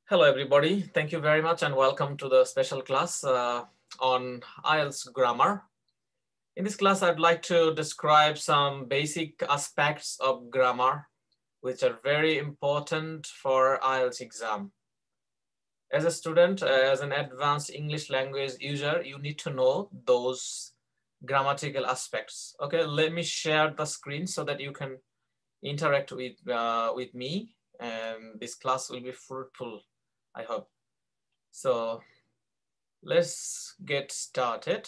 Hello, everybody. Thank you very much and welcome to the special class on IELTS grammar. In this class, I'd like to describe some basic aspects of grammar, which are very important for IELTS exam. As a student, as an advanced English language user, you need to know those grammatical aspects. Okay, let me share the screen so that you can interact with me, and this class will be fruitful, I hope. So let's get started.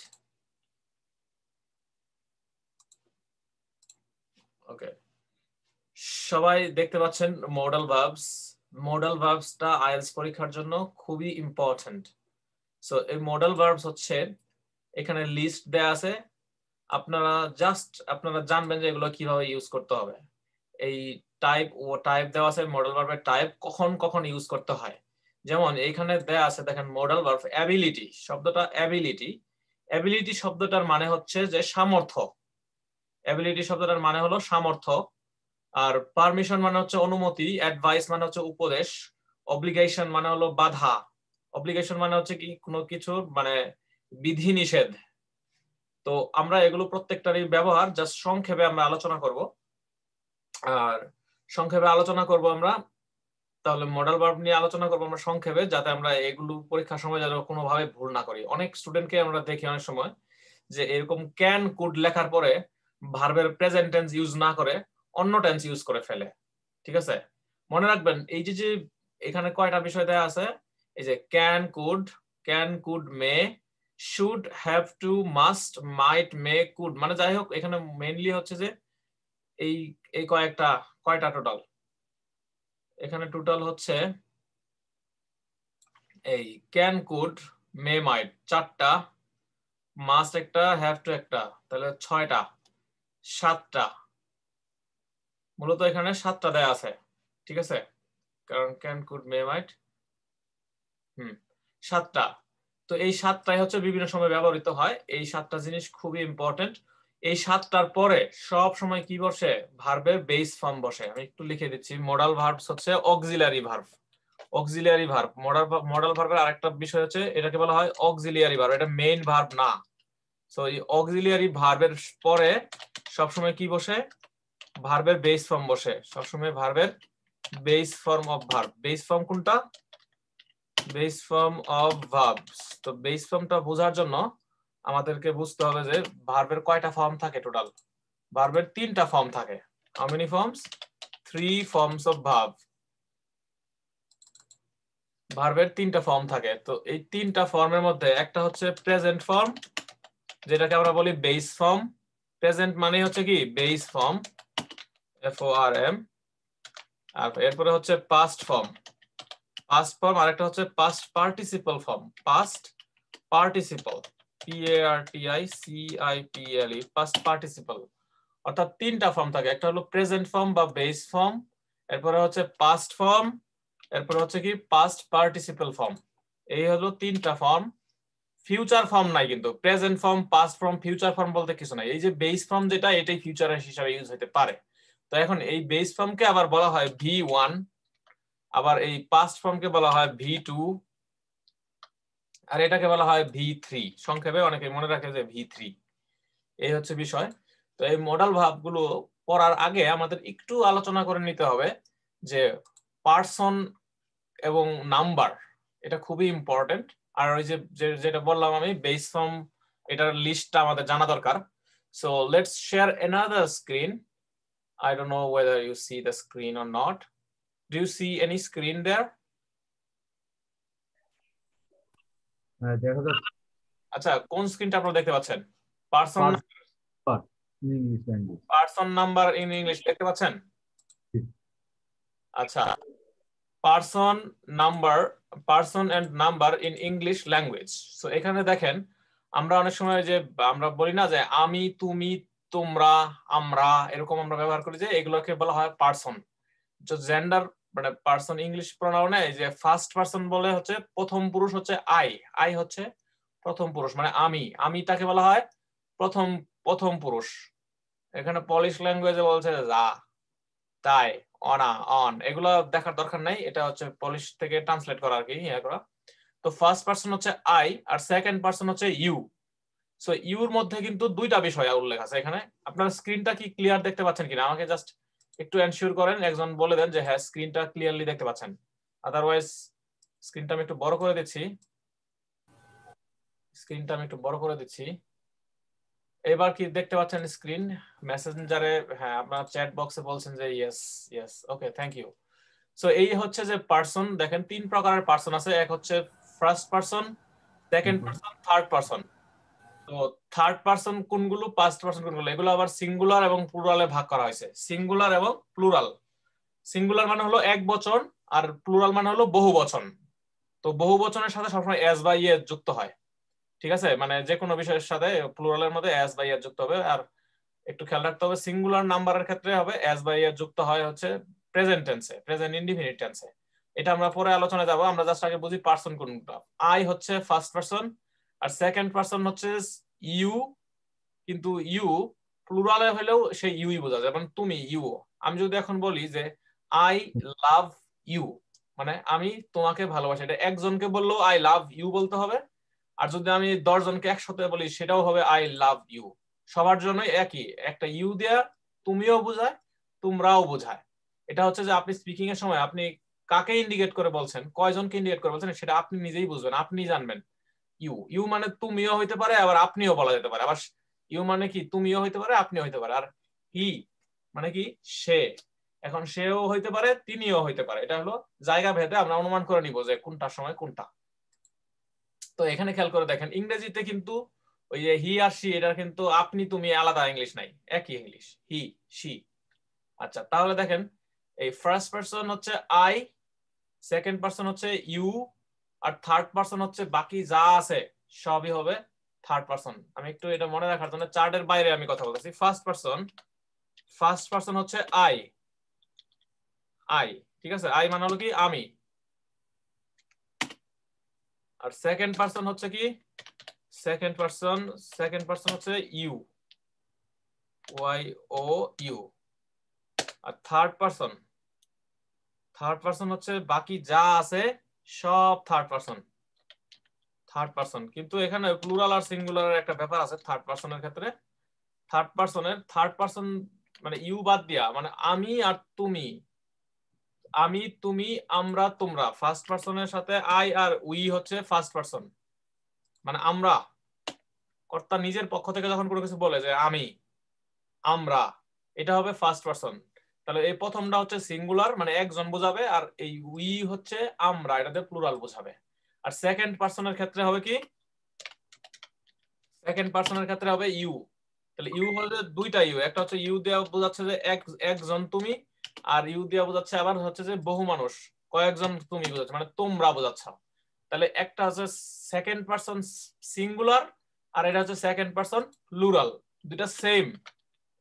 Okay. সবাই দেখতে পাচ্ছেন modal verbs. Modal verbs টা IELTS পরীক্ষার জন্য খুবই important. So এই modal verbs হচ্ছে এখানে লিস্ট দেয়া আছে। আপনারা জানবেন যে এগুলো কিভাবে ইউজ করতে হবে। এই টাইপ দেওয়া আছে, modal verb এর টাইপ কখন ইউজ করতে হয়। যেমন এইখানে দেয়া আছে দেখেন modal verb ability শব্দটা ability শব্দটার মানে হচ্ছে যে সামর্থ্য। ability শব্দটার মানে হলো সামর্থ্য। আর পারমিশন মানে হচ্ছে অনুমতি, অ্যাডভাইস মানে হচ্ছে উপদেশ, অব্লিগেশন মানে হলো বাধা, অব্লিগেশন মানে হচ্ছে কি কোনো কিছু মানে বিধি নিষেধ। তো আমরা এগুলো প্রত্যেকটারই ব্যবহার জাস্ট সংক্ষেপে আমরা আলোচনা করব। আর সংক্ষেপে আলোচনা করব আমরা, তাহলে মডেল ভার্ব নিয়ে আলোচনা করব আমরা সংক্ষেপে, যাতে আমরা এগুলো পরীক্ষার সময় যেন কোনোভাবে ভুল না করি। অনেক স্টুডেন্টকে আমরা দেখি অনেক সময় যে এরকম ক্যান কুড লেখার পরে ভার্বের প্রেজেন্ট টেন্স ইউজ না করে অন্য টেন্স ইউজ করে ফেলে। ঠিক আছে, মনে রাখবেন এই যে এখানে কয়টা বিষয় দেয়া আছে, এই যে can could may, should, have to, must, might, may, could, মানে যাই হোক এখানে মেইনলি হচ্ছে যে এই কয়টা টোটাল, এখানে টোটাল হচ্ছে এই ক্যান কুড মে মাইট চারটা, মাস্ট একটা, হ্যাভ টু একটা, তাহলে ছয়টা, সাতটা, মূলত এখানে সাতটা দেয়া আছে। ঠিক আছে, কারণ ক্যান কুড মে মাইট সাতটা। তো এই সাতটাই হচ্ছে বিভিন্ন সময় ব্যবহৃত হয়। এই সাতটা জিনিস খুবই ইম্পর্টেন্ট। এই সাতটার পরে সব সময় কি বসে, ভার্বের বেস ফর্ম বসে। আমি একটু লিখে দিচ্ছি, মডাল ভার্বস হচ্ছে auxiliary verb. Auxiliary verb, modal ভার্বের আরেকটা বিষয় হচ্ছে এটাকে বলা হয় অক্সিলিয়ারি ভার্ব, এটা মেইন ভার্ব না। সো এই অক্সিলিয়ারি ভার্বের পরে সবসময় কি বসে, ভার্বের বেস ফর্ম বসে। সবসময় ভার্বের base form of verb. Base form কোনটা? Base form of verbs. তো বেস ফর্মটা বোঝার জন্য আমাদেরকে বুঝতে হবে যে ভার্বের কয়টা ফর্ম থাকে টোটাল। ভার্বের তিনটা ফর্ম থাকে। How many forms? 3 forms of verb. ভার্বের তিনটা ফর্ম থাকে। তো এই তিনটা ফর্মের মধ্যে একটা হচ্ছে প্রেজেন্ট ফর্ম, যেটাকে আমরা বলি বেস ফর্ম। প্রেজেন্ট মানে হচ্ছে কি বেস ফর্ম, FORM। আর এরপরে হচ্ছে পাস্ট ফর্ম। পাস্ট ফর্ম আরেকটা হচ্ছে past participle form. Past participle, PARTICIPLE, past participle. অর্থাৎ তিনটা ফর্ম থাকে। একটা হলো প্রেজেন্ট ফর্ম বা বেস ফর্ম, এরপরে হচ্ছে পাস্ট ফর্ম, এরপরে হচ্ছে কি পাস্ট পার্টিসিপল ফর্ম। এই হলো তিনটা ফর্ম। ফিউচার ফর্ম নাই কিন্তু। Present form, past form, future form বলতে কিছু নাই। এই যে বেস ফর্ম যেটা, এটাই ফিউচার হিসাবে ইউজ হতে পারে। তো এখন এই বেস ফর্মকে আবার বলা হয় V1, আবার এই পাস্ট ফর্মকে বলা হয় V2, আর এটাকে বলা হয় V3। সংক্ষেপে অনেকে মনে রাখে যে V3। এই হচ্ছে বিষয়। তো এই মডাল ভার্বগুলো পড়ার আগে আমাদের একটু আলোচনা করে নিতে হবে যে পারসন এবং নাম্বার, এটা খুবই ইম্পর্টেন্ট। আর ওই যে যেটা বললাম আমি বেস ফর্ম, এটার লিস্টটা আমাদের জানা দরকার। So let's share another screen. I don't know whether you see the screen or not. Do you see any screen there? আচ্ছা, কোন স্ক্রিনটা আপনারা দেখতে পাচ্ছেন? পারসন নাম্বার ইন ইংলিশ দেখতে পাচ্ছেন? আচ্ছা, person and number in English language. So এখানে দেখেন, আমরা অনেক সময় যে আমরা বলি না যে আমি, তুমি, তোমরা, আমরা, এরকম আমরা ব্যবহার করি, যে এগুলোকে বলা হয় পারসন। জেন্ডার মানে পারসন ইংলিশ প্রোনাউনে যে ফার্স্ট পারসন বলে হচ্ছে প্রথম পুরুষ হচ্ছে আই হচ্ছে প্রথম পুরুষ, মানে আমি তাকে বলা হয় প্রথম পুরুষ। এখানে পলিশ ল্যাঙ্গুয়েজে বলছে যা, তাই, অনা, অন, এগুলো দেখার দরকার নাই, এটা হচ্ছে পলিশ থেকে ট্রান্সলেট করা আর কি ইয়া করা। তো ফার্স্ট পারসন হচ্ছে আই আর সেকেন্ড পারসন হচ্ছে ইউ। সো ইউর মধ্যে কিন্তু দুইটা বিষয় উল্লেখ আছে এখানে। আপনার স্ক্রিনটা কি ক্লিয়ার দেখতে পাচ্ছেন কিনা আমাকে জাস্ট একটু এনশিওর করেন, একজন বলে দেন যে হ্যাঁ স্ক্রিনটা ক্লিয়ারলি দেখতে পাচ্ছেন। আদারওয়াইজ স্ক্রিনটা আমি একটু বড় করে দিচ্ছি, স্ক্রিনটা আমি একটু বড় করে দিচ্ছি। এবার কি দেখতে পাচ্ছেন স্ক্রিন? মেসেঞ্জারে হ্যাঁ আপনার চ্যাট বক্সে বলছেন যে yes yes, okay thank you. So এই হচ্ছে যে পারসন, দেখেন তিন প্রকারের পারসন আছে, এক হচ্ছে first person, second person, third person. তো থার্ড পারসন কোনগুলো, ফার্স্ট পারসন কোনগুলো, এগুলো আবার সিঙ্গুলার এবং প্লুরালে ভাগ করা হয়েছে। সিঙ্গুলার এবং প্লুরাল, সিঙ্গুলার মানে হলো এক বচন আর প্লুরাল মানে হলো বহু বচন। তো বহু বচনের সাথে সবসময় এস বা ইয়ে যুক্ত হয়, ঠিক আছে, মানে যে কোনো বিষয়ের সাথে প্লুরালের মধ্যে এস বা ইয়ে যুক্ত হবে। আর একটু খেয়াল রাখতে হবে সিঙ্গুলার নাম্বারের ক্ষেত্রে হবে এস বা ইয়ে যুক্ত হয় হচ্ছে প্রেজেন্ট টেন্সে, প্রেজেন্ট ইনডিফিনিট টেন্সে। এটা আমরা পরে আলোচনা যাব, আমরা জাস্ট আগে বুঝি পারসন কোনটা। আই হচ্ছে ফার্স্ট পারসন আর সেকেন্ড পারসন হচ্ছে ইউ, কিন্তু ইউ প্লুরালে হলেও সেই ইউই বোঝা যায়, মানে তুমি ইউ। আমি যদি এখন বলি যে আই লাভ ইউ, মানে আমি তোমাকে ভালোবাসি, এটা একজনকে বললেও আই লাভ ইউ বলতে হবে। আর যদি আমি 10 জনকে একসাথে বলি সেটাও হবে আই লাভ ইউ। সবার জন্য একই, একটা ইউ দেয়া তুমিও বোঝায় তোমরাও বোঝায়। এটা হচ্ছে যে আপনি স্পিকিং এর সময় আপনি কাকে ইন্ডিকেট করে বলছেন, কয়জনকে ইন্ডিকেট করে বলছেন সেটা আপনি নিজেই বুঝবেন, আপনি জানবেন। ইউ, ইউ মানে তুমিও হইতে পারে আবার আপনিও বলা যেতে পারে, আবার ইউ মানে কি তুমিও হইতে পারে আপনিও হইতে পারে। আর হি মানে কি সে, এখন সেও হইতে পারে তিনিও হইতে পারে। এটা হলো জায়গা ভেদে আমরা অনুমান করে নিব যে কোনটার সময় কোনটা। তো এখানে খেয়াল করে দেখেন ইংরেজিতে কিন্তু ওই যে হি আর সি, এটা কিন্তু আপনি তুমি আলাদা ইংলিশ নাই, একই ইংলিশ, হি সি। আচ্ছা তাহলে দেখেন এই ফার্স্ট পারসন হচ্ছে আই, সেকেন্ড পারসন হচ্ছে ইউ, আর থার্ড পারসন হচ্ছে বাকি যা আছে সবই হবে থার্ড পারসন। আমি একটু এটা মনে রাখার জন্য চার্টের বাইরে আমি কথা বলতেছি। ফার্স্ট পারসন হচ্ছে আই, আই, ঠিক আছে, আই মানে হলো কি আমি। আর সেকেন্ড পারসন হচ্ছে কি, সেকেন্ড পারসন হচ্ছে ইউ, ওয়াই ও ইউ। আর থার্ড পারসন হচ্ছে বাকি যা আছে সব থার্ড পারসন। কিন্তু এখানে প্লুরাল আর সিঙ্গুলারের একটা ব্যাপার আছে থার্ড পারসনের ক্ষেত্রে। থার্ড পারসন মানে ইউ বাদ দিয়া, মানে আমি আর তুমি, আমি তুমি আমরা তোমরা। ফার্স্ট পারসনের সাথে আই আর উই হচ্ছে ফার্স্ট পারসন, মানে আমরা, কর্তা নিজের পক্ষ থেকে যখন কোনো কিছু বলে যে আমি, আমরা, এটা হবে ফার্স্ট পারসন। তাহলে এই প্রথমটা হচ্ছে সিঙ্গুলার মানে একজন বোঝাবে, আর এই উই হচ্ছে আমরা, এটাতে প্লুরাল বোঝাবে। আর সেকেন্ড পারসনের ক্ষেত্রে হবে কি, সেকেন্ড পারসনের ক্ষেত্রে হবে ইউ। তাহলে ইউ হচ্ছে দুইটা ইউ, একটা হচ্ছে ইউ দেওয়া বোঝাচ্ছে যে একজন তুমি, আর ইউ দেওয়া বোঝাচ্ছে আবার হচ্ছে যে বহু মানুষ, কয়েকজন তুমি বোঝাচ্ছে, মানে তোমরা বোঝাচ্ছ। তাহলে একটা হচ্ছে সেকেন্ড পারসন সিঙ্গুলার আর এটা হচ্ছে সেকেন্ড পারসন প্লুরাল, দুইটা সেম।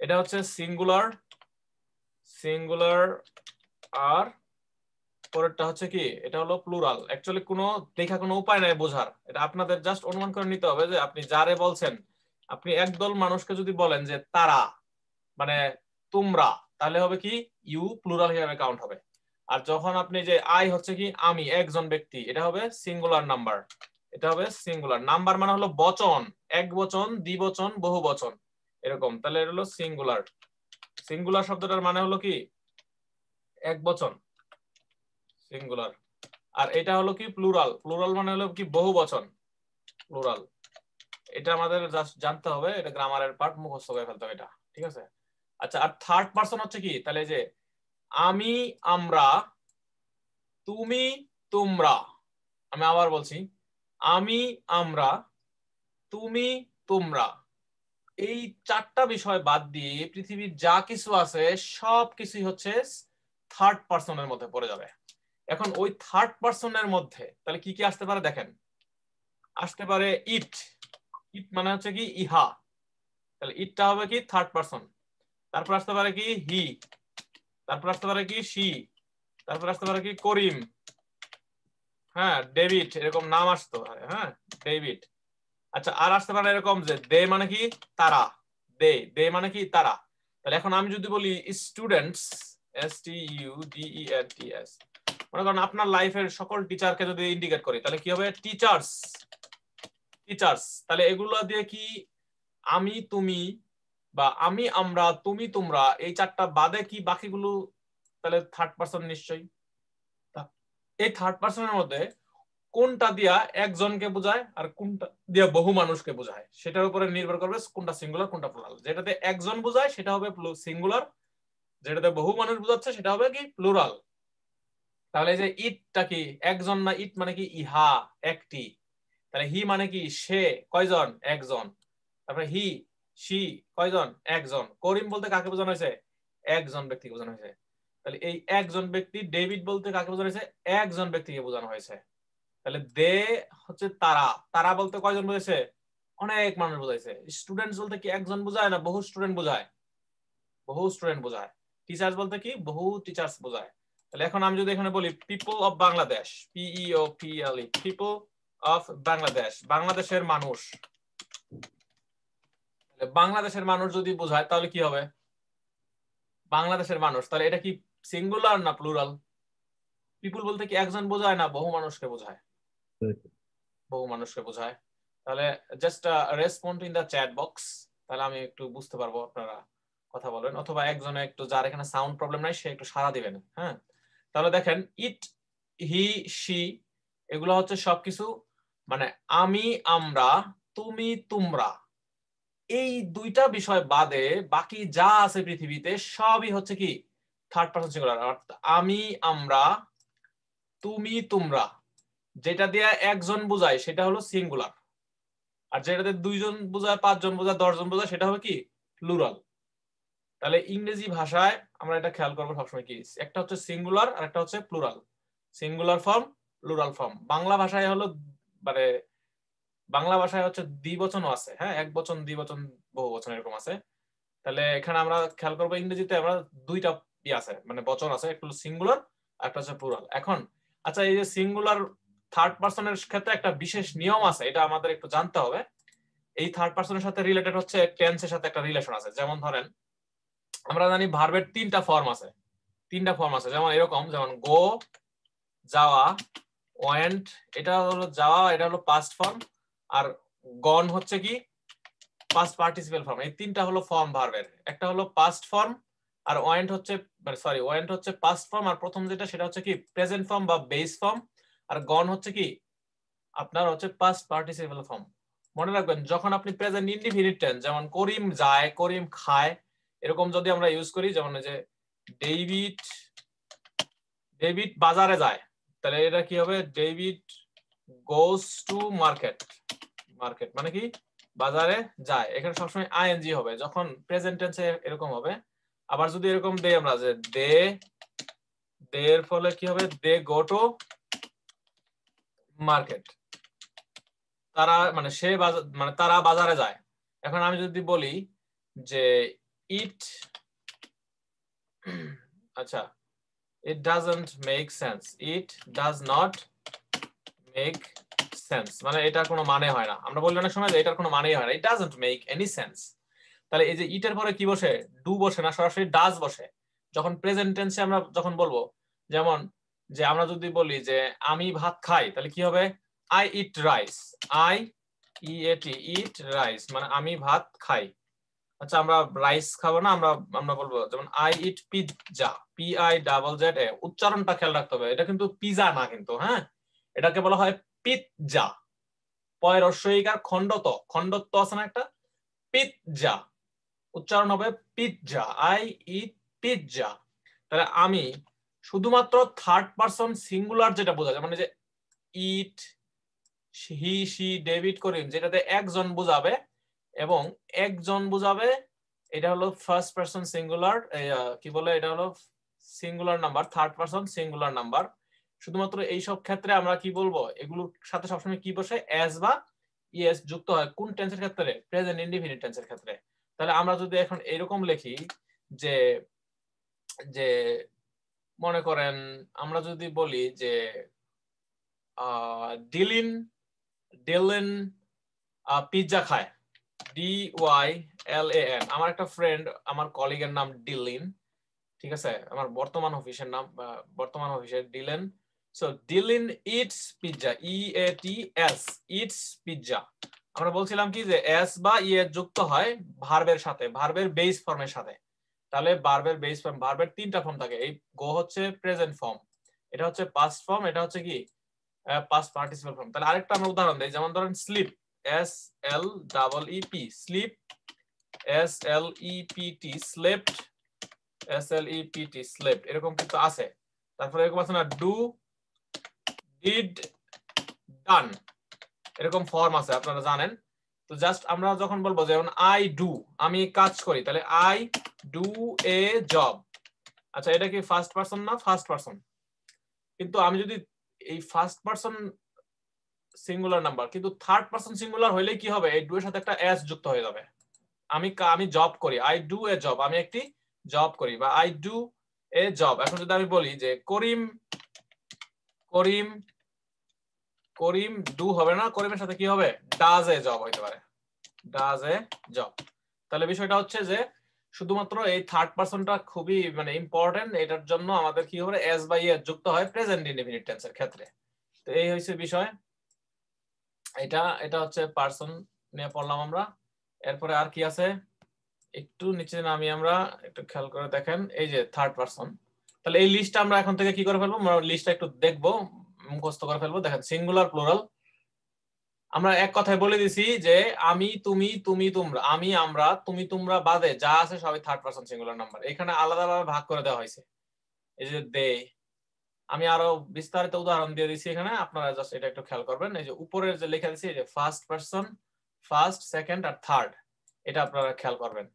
এটা হচ্ছে সিঙ্গুলার আর পরেরটা হচ্ছে কি, এটা হলো প্লুরাল। অ্যাকচুয়ালি কোনো দেখা কোনো উপায় নাই বোঝার, এটা আপনাদের জাস্ট অনুমান করে নিতে হবে যে আপনি যারে বলছেন, আপনি একদল মানুষকে যদি বলেন যে তারা মানে তোমরা, তাহলে হবে কি ইউ প্লুরাল হিসেবে কাউন্ট হবে। আর যখন আপনি যে আই হচ্ছে কি আমি একজন ব্যক্তি, এটা হবে সিঙ্গুলার নাম্বার, এটা হবে সিঙ্গুলার নাম্বার মানে হলো বচন, এক বচন দ্বিবচন বহু বচন এরকম। তাহলে এটা হলো সিঙ্গুলার। সিঙ্গুলার শব্দটার মানে হলো কি এক বচন, সিঙ্গুলার। আর এটা হলো কি প্লুরাল মানে হলো কি বহু বচন, প্লুরাল। এটা আমাদের জাস্ট জানতে হবে, এটা গ্রামারের পার্ট, মুখস্থ করে ফেলতে হবে এটা, ঠিক আছে। আচ্ছা আর থার্ড পারসন হচ্ছে কি, তাহলে যে আমি আমরা, তুমি তোমরা। আমি আবার বলছি, আমি আমরা, তুমি তোমরা। এই চারটা বিষয় বাদ দিয়ে পৃথিবীর যা কিছু আছে সব কিছুই হচ্ছে থার্ড পারসনের মধ্যে পড়ে যাবে। এখন ওই থার্ড পারসনের মধ্যে তাহলে কি কি আসতে পারে দেখেন, আসতে পারে ইট, ইট মানে হচ্ছে কি ইহা, তাহলে ইটটা হবে কি থার্ড পারসন। তারপর আসতে পারে কি হি, তারপর আসতে পারে কি সি, তারপর আসতে পারে কি করিম, হ্যাঁ ডেভিড, এরকম নাম আসতো, হ্যাঁ ডেভিড। আচ্ছা আর আসতে পারে এরকম যে দে মানে কি তারা, দে মানে কি তারা। তাহলে এখন আমি যদি বলি স্টুডেন্টস, STUDENTS। মনে করেন আপনার লাইফের সকল টিচারকে যদি ইন্ডিকেট করি তাহলে কি হবে? টিচার্স। টিচার্স, তাহলে এগুলো দিয়ে কি আমি তুমি বা আমি আমরা তুমি তোমরা এই চারটা বাদে কি বাকিগুলো তাহলে থার্ড পারসন নিশ্চয়ই। এই থার্ড পারসনের মধ্যে কোনটা দিয়া একজনকে বোঝায় আর কোনটা দিয়া বহু মানুষকে বোঝায় সেটার উপরে নির্ভর করবে কোনটা সিঙ্গুলার কোনটা প্লুরাল। যেটাতে একজন বোঝায় সেটা হবে সিঙ্গুলার, যেটাতে বহু মানুষ বোঝাচ্ছে সেটা হবে কি প্লুরাল। তাহলে এই যে ইটটা কি একজন না? ইট মানে কি ইহা, একটি। তাহলে হি মানে কি সে, কয়জন? একজন। তারপরে হি সি কয়জন? একজন। করিম বলতে কাকে বোঝানো হয়েছে? একজন ব্যক্তিকে বোঝানো হয়েছে। তাহলে এই একজন ব্যক্তি। ডেভিড বলতে কাকে বোঝানো হয়েছে? একজন ব্যক্তিকে বোঝানো হয়েছে। তাহলে দে হচ্ছে তারা। তারা বলতে কয়জন বোঝাইছে? অনেক মানুষ বোঝাইছে। স্টুডেন্টস বলতে কি একজন বোঝায় না বহু স্টুডেন্ট বোঝায়? বহু স্টুডেন্ট বোঝায়। টিচার্স বলতে কি বহু টিচার্স বোঝায়। তাহলে এখন আমি যদি এখানে বলি people of Bangladesh, PEOPLE, people of Bangladesh, বাংলাদেশের মানুষ। বাংলাদেশের মানুষ যদি বোঝায় তাহলে কি হবে? বাংলাদেশের মানুষ। তাহলে এটা কি সিঙ্গুলার না প্লুরাল? পিপল বলতে কি একজন বোঝায় না বহু মানুষকে বোঝায়? বহু মানুষকে বোঝায়। তাহলে just respond in the chat box, তাহলে আমি একটু বুঝতে পারবো আপনারা কথা বলেন, অথবা একজনে একটু যার এখানে সাউন্ড প্রবলেম নাই সে একটু সাড়া দিবেন। হ্যাঁ, তাহলে দেখেন ইট, হি, সি এগুলো হচ্ছে সবকিছু মানে আমি আমরা তুমি তোমরা এই দুইটা বিষয় বাদে বাকি যা আছে পৃথিবীতে সবই হচ্ছে কি থার্ড পারসন সিঙ্গুলার। আমি আমরা তুমি তোমরা যেটা দিয়ে একজন বোঝায় সেটা হলো সিঙ্গুলার, আর যেটাতে দুইজন বোঝায়, পাঁচজন বোঝায়, 10 জন বোঝায় সেটা হবে কি প্লুরাল। তাহলে ইংরেজি ভাষায় আমরা এটা খেয়াল করবো সবসময় কি একটা হচ্ছে সিঙ্গুলার আর একটা হচ্ছে plural. Singular form, plural form. Bangla ভাষায় হলো মানে বাংলা ভাষায় হচ্ছে দ্বিবচনও আছে। হ্যাঁ, এক বচন, দ্বিবচন, বহু বচন এরকম আছে। তাহলে এখানে আমরা খেয়াল করবো ইংরেজিতে আমরা দুইটা আছে মানে বচন আছে, একটা হলো সিঙ্গুলার আর একটা হচ্ছে প্লুরাল। এখন আচ্ছা, এই যে সিঙ্গুলার থার্ড পারসনের ক্ষেত্রে একটা বিশেষ নিয়ম আছে, এটা আমাদের একটু জানতে হবে। এই থার্ড পারসনের সাথে রিলেটেড হচ্ছে টেন্সের সাথে একটা রিলেশন আছে। যেমন ধরেন আমরা জানি ভার্বের তিনটা ফর্ম আছে। তিনটা ফর্ম আছে যেমন এরকম, যেমন গো, যাওয়া, ওয়েন্ট, এটা হলো যাওয়া, এটা হলো পাস্ট ফর্ম, আর গন হচ্ছে কি পাস্ট পার্টিসিপেল ফর্ম। এই তিনটা হলো ফর্ম ভার্বের। একটা হলো পাস্ট ফর্ম, আর ওয়েন্ট হচ্ছে সরি ওয়েন্ট হচ্ছে পাস্ট ফর্ম, আর প্রথম যেটা সেটা হচ্ছে কি প্রেজেন্ট ফর্ম বা বেস ফর্ম, আর গন হচ্ছে কি আপনার হচ্ছে পাস্ট পার্টিসিপেল ফর্ম। মনে রাখবেন যখন আপনি প্রেজেন্ট ইনডিফিনিট টেন্স যেমন করিম যায়, করিম খায়, এরকম যদি আমরা ইউজ করি, যেমন যে ডেভিড, ডেভিড বাজারে যায়, তাহলে এটা কি হবে? David goes to market. Market মানে কি বাজারে যায়। এখানে সবসময় আইএনজি হবে যখন প্রেজেন্ট টেন্সে এরকম হবে। আবার যদি এরকম দেই আমরা যে দে, দের ফলে কি হবে? দে গো টু মার্কেট। তারা মানে সে মানে তারা বাজারে যায়। এখন আমি যদি বলি যে ইট, আচ্ছা, it doesn't make sense, it does not make sense মানে এটার কোনো মানে হয় না। আমরা বলি অনেক সময় যে এটার কোনো মানেই হয় না, it doesn't make any sense। তাহলে এই যে ইটের পরে কি বসে? ডু বসে না, সরাসরি ডাজ বসে যখন প্রেজেন্ট টেন্সে আমরা যখন বলবো। যেমন যে আমরা যদি বলি যে আমি ভাত খাই, তাহলে কি হবে? I eat rice, I EAT eat rice মানে আমি ভাত খাই। আচ্ছা, আমরা রাইস খাবো না, আমরা আমরা বলবো যেমন I eat pizza, PI ZZA। উচ্চারণটা খেয়াল রাখতে হবে, এটা কিন্তু পিজা না কিন্তু। হ্যাঁ, এটাকে বলা হয় পিৎজা। পয় রস্বইকার খণ্ডত, খণ্ডত্ব আছে না একটা, পিৎজা। উচ্চারণ হবে পিৎজা, আই ইট পিৎজা। তাহলে আমি শুধুমাত্র থার্ড পারসন সিঙ্গুলার যেটা বোঝা যায় মানে যে ইট, হি, সি, ডেভিড, করিম, যেটাতে একজন বোঝাবে এবং একজন বোঝাবে, এটা হলো ফার্স্ট পারসন সিঙ্গুলার, কি বলে এটা হলো singular number, third person singular number. শুধুমাত্র এই সব ক্ষেত্রে আমরা কি বলবো? এগুলোর সাথে সবসময় কি বসে? এস বা ইএস যুক্ত হয়। কোন টেন্সের ক্ষেত্রে? প্রেজেন্ট ইনডিফিনিট টেন্সের ক্ষেত্রে। তাহলে আমরা যদি এখন এরকম লিখি যে যে মনে করেন আমরা যদি বলি যে ডিলিন, ডিলিন পিৎজা খায়, DYLAN। আমার একটা ফ্রেন্ড, আমার কলিগের নাম ডিলিন, ঠিক আছে, আমার বর্তমান অফিসের নাম, বর্তমান অফিসের Dylan. So Dylan eats pizza, EATS, eats pizza. আমরা বলছিলাম কি যে এস বা যুক্ত হয় ভার্বের সাথে, ভার্বের বেস ফর্মের সাথে। তাহলে ভার্বের বেস ফর্ম, ভার্বের তিনটা ফর্ম থাকে। এই গো হচ্ছে প্রেজেন্ট ফর্ম, এটা হচ্ছে পাস্ট ফর্ম, এটা হচ্ছে কি পাস্ট পার্টিসিপল ফর্ম। তাহলে আরেকটা আমরা উদাহরণ দেই, যেমন ধরেন sleep, SLEEP, sleep, SLEPT, slept, SLEPT, slept, এরকম কিন্তু আছে। তারপরে এরকম আছে না, ডু, ডিড, ডান, এরকম ফর্ম আছে আপনারা জানেন। তো জাস্ট আমরা যখন বলবো যেমন আই ডু, আমি কাজ করি, তাহলে আই ডু এ জব। আচ্ছা, এটা কি ফার্স্ট পারসন না ফার্স্ট পারসন? কিন্তু আমি যদি এই ফার্স্ট পারসন সিঙ্গুলার নাম্বার, কিন্তু থার্ড পারসন সিঙ্গুলার হইলে কি হবে, এই ডু এর সাথে একটা এস যুক্ত হয়ে যাবে। আমি জব করি, আই ডু এ জব, আমি একটি জব করি, বা আই ডু এ জব। এখন যদি আমি বলি যে করিম, করিম, করিম ডু হবে না, করিমের সাথে কি হবে, ডাজ এ জব হইতে পারে, ডাজ এ জব। তাহলে বিষয়টা হচ্ছে যে শুধুমাত্র এই থার্ড পারসনটা খুবই মানে ইম্পর্টেন্ট, এটার জন্য আমাদের কি হবে, এস বা ইয়ে যুক্ত হয় প্রেজেন্ট ইনডেফিনিট টেন্সের ক্ষেত্রে। তো এই হচ্ছে বিষয়। এটা হচ্ছে পারসন নিয়ে পড়লাম আমরা। এরপরে আর কি আছে, একটু নিচে নামি, আমরা একটু খেয়াল করে দেখেন, এই যে থার্ড পারসন। তাহলে এই লিস্টটা আমরা এখন থেকে কি করে ফেলবো, লিস্টটা একটু দেখবো, মুখস্থ করে ফেলবো। দেখেন সিঙ্গুলার, প্লুরাল, আমরা এক কথায় বলে দিছি যে আমি, তুমি, তুমি, তোমরা, আমি, আমরা, তুমি, তোমরা বাদে যা আছে সবই থার্ড পারসন সিঙ্গুলার নাম্বার। এখানে আলাদাভাবে ভাগ করে দেওয়া হয়েছে, এই যে দে। আমি আরো বিস্তারিত উদাহরণ দিয়ে দিচ্ছি এখানে, আপনারা জাস্ট এটা একটু খেয়াল করবেন। এই যে উপরের যে লেখা দিচ্ছি, এই যে ফার্স্ট পারসন, ফার্স্ট, সেকেন্ড আর থার্ড, এটা আপনারা খেয়াল করবেন।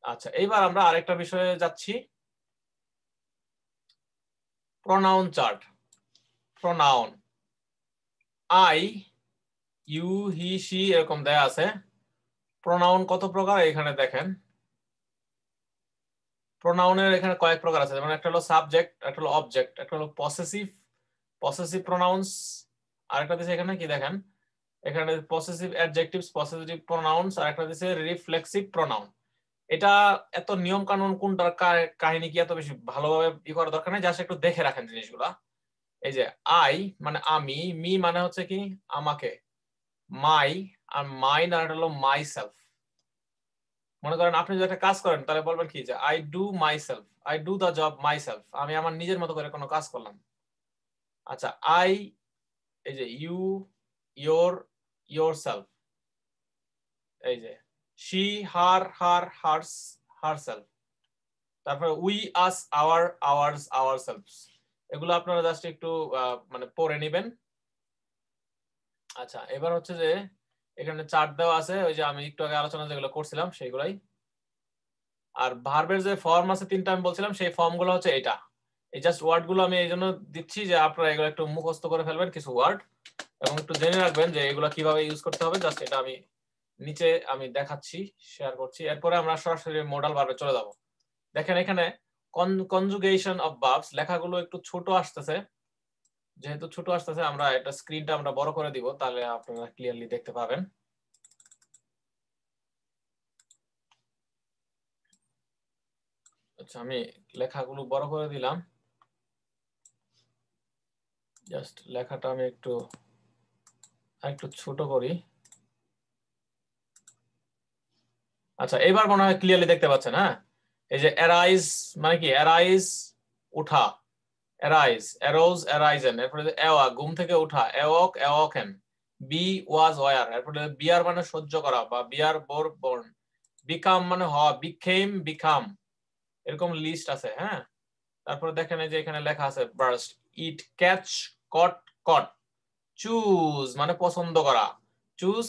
আচ্ছা, এইবার আমরা আরেকটা বিষয়ে যাচ্ছি, pronoun chart. Pronoun I, you, he, she এরকম দেয়া আছে। প্রোনাউন কত প্রকার এখানে দেখেন। প্রোনাউনের এখানে কয়েক প্রকার আছে, যেমন একটা হলো সাবজেক্ট, একটা হলো অবজেক্ট, একটা হলো পসেসিভ, পসেসিভ প্রোনাউন্স, আরেকটা দিছে এখানে কি দেখেন, এখানে পসেসিভ অ্যাডজেক্টিভস, পসেসিভ প্রোনাউন্স, আর একটা দিছে রিফ্লেক্সিভ প্রোনাউন। এটা এত নিয়ম কানুন কোনটার কাহিনী কি এত বেশি ভালোভাবে ই করার দরকার নেই, জাস্ট একটু দেখে রাখেন জিনিসগুলা। এই যে আই মানে আমি, মি মানে হচ্ছে কি আমাকে, মাই, আর মাইন আর হলো মাই সেলফ। মনে করেন আপনি যদি একটা কাজ করেন, তাহলে বলবেন কি যে I do my self, I do the job my self, আমি আমার নিজের মতো করে কোনো কাজ করলাম। আচ্ছা, আই, এই যে ইউ, ইয়োর, ইয়োর সেলফ, এই যে she, her, her, hers, herself, তারপরে we, us, our, ours, ourselves. এগুলো আপনারা জাস্ট একটু মানে পড়ে নেবেন। আচ্ছা, এবার হচ্ছে যে এখানে চার্ট দেওয়া আছে, ওই যে আমি একটু আগে আলোচনা যেগুলো করছিলাম সেইগুলাই। আর ভার্বের যে ফর্ম আছে তিনটা আমি বলছিলাম, সেই ফর্মগুলো হচ্ছে এটা। এই জাস্ট ওয়ার্ড গুলো আমি এই জন্য দিচ্ছি যে আপনারা এগুলো একটু মুখস্থ করে ফেলবেন কিছু ওয়ার্ড, এবং একটু জেনে রাখবেন যে এগুলো কিভাবে ইউজ করতে হবে। জাস্ট এটা আমি নিচে আমি দেখাচ্ছি, শেয়ার করছি। এরপরে আমরা সরাসরি মডাল ভার্বে চলে যাব। দেখেন এখানে কনজুগেশন অফ ভার্বস, লেখাগুলো একটু ছোট আসতেছে। যেহেতু ছোট আসতেছে, আমরা এটা স্ক্রিনটা আমরা বড় করে দিব, তাহলে আপনারা ক্লিয়ারলি দেখতে পাবেন। আচ্ছা, আমি লেখাগুলো বড় করে দিলাম, জাস্ট লেখাটা আমি একটু ছোট করি। আচ্ছা, এবার মনে হয় ক্লিয়ারলি দেখতে পাচ্ছেন। হ্যাঁ, এই যে অ্যারাইজ মানে কি, অ্যারাইজ উঠা, অ্যারাইজ, অ্যারোজ, অ্যারাইজেন। এরপরে এওয়া ঘুম থেকে উঠা, এওক, এওকেন। B was were. এরপরে বিয়ার মানে সহ্য করা, বা বিয়ার বোর বর্ন। বিকাম মানে হওয়া, বিকেম, বিকাম, এরকম লিস্ট আছে। হ্যাঁ, তারপরে দেখেন এই যে এখানে লেখা আছে বার্স্ট, ইট, ক্যাচ, কট, কট। চুজ মানে পছন্দ করা, চুজ,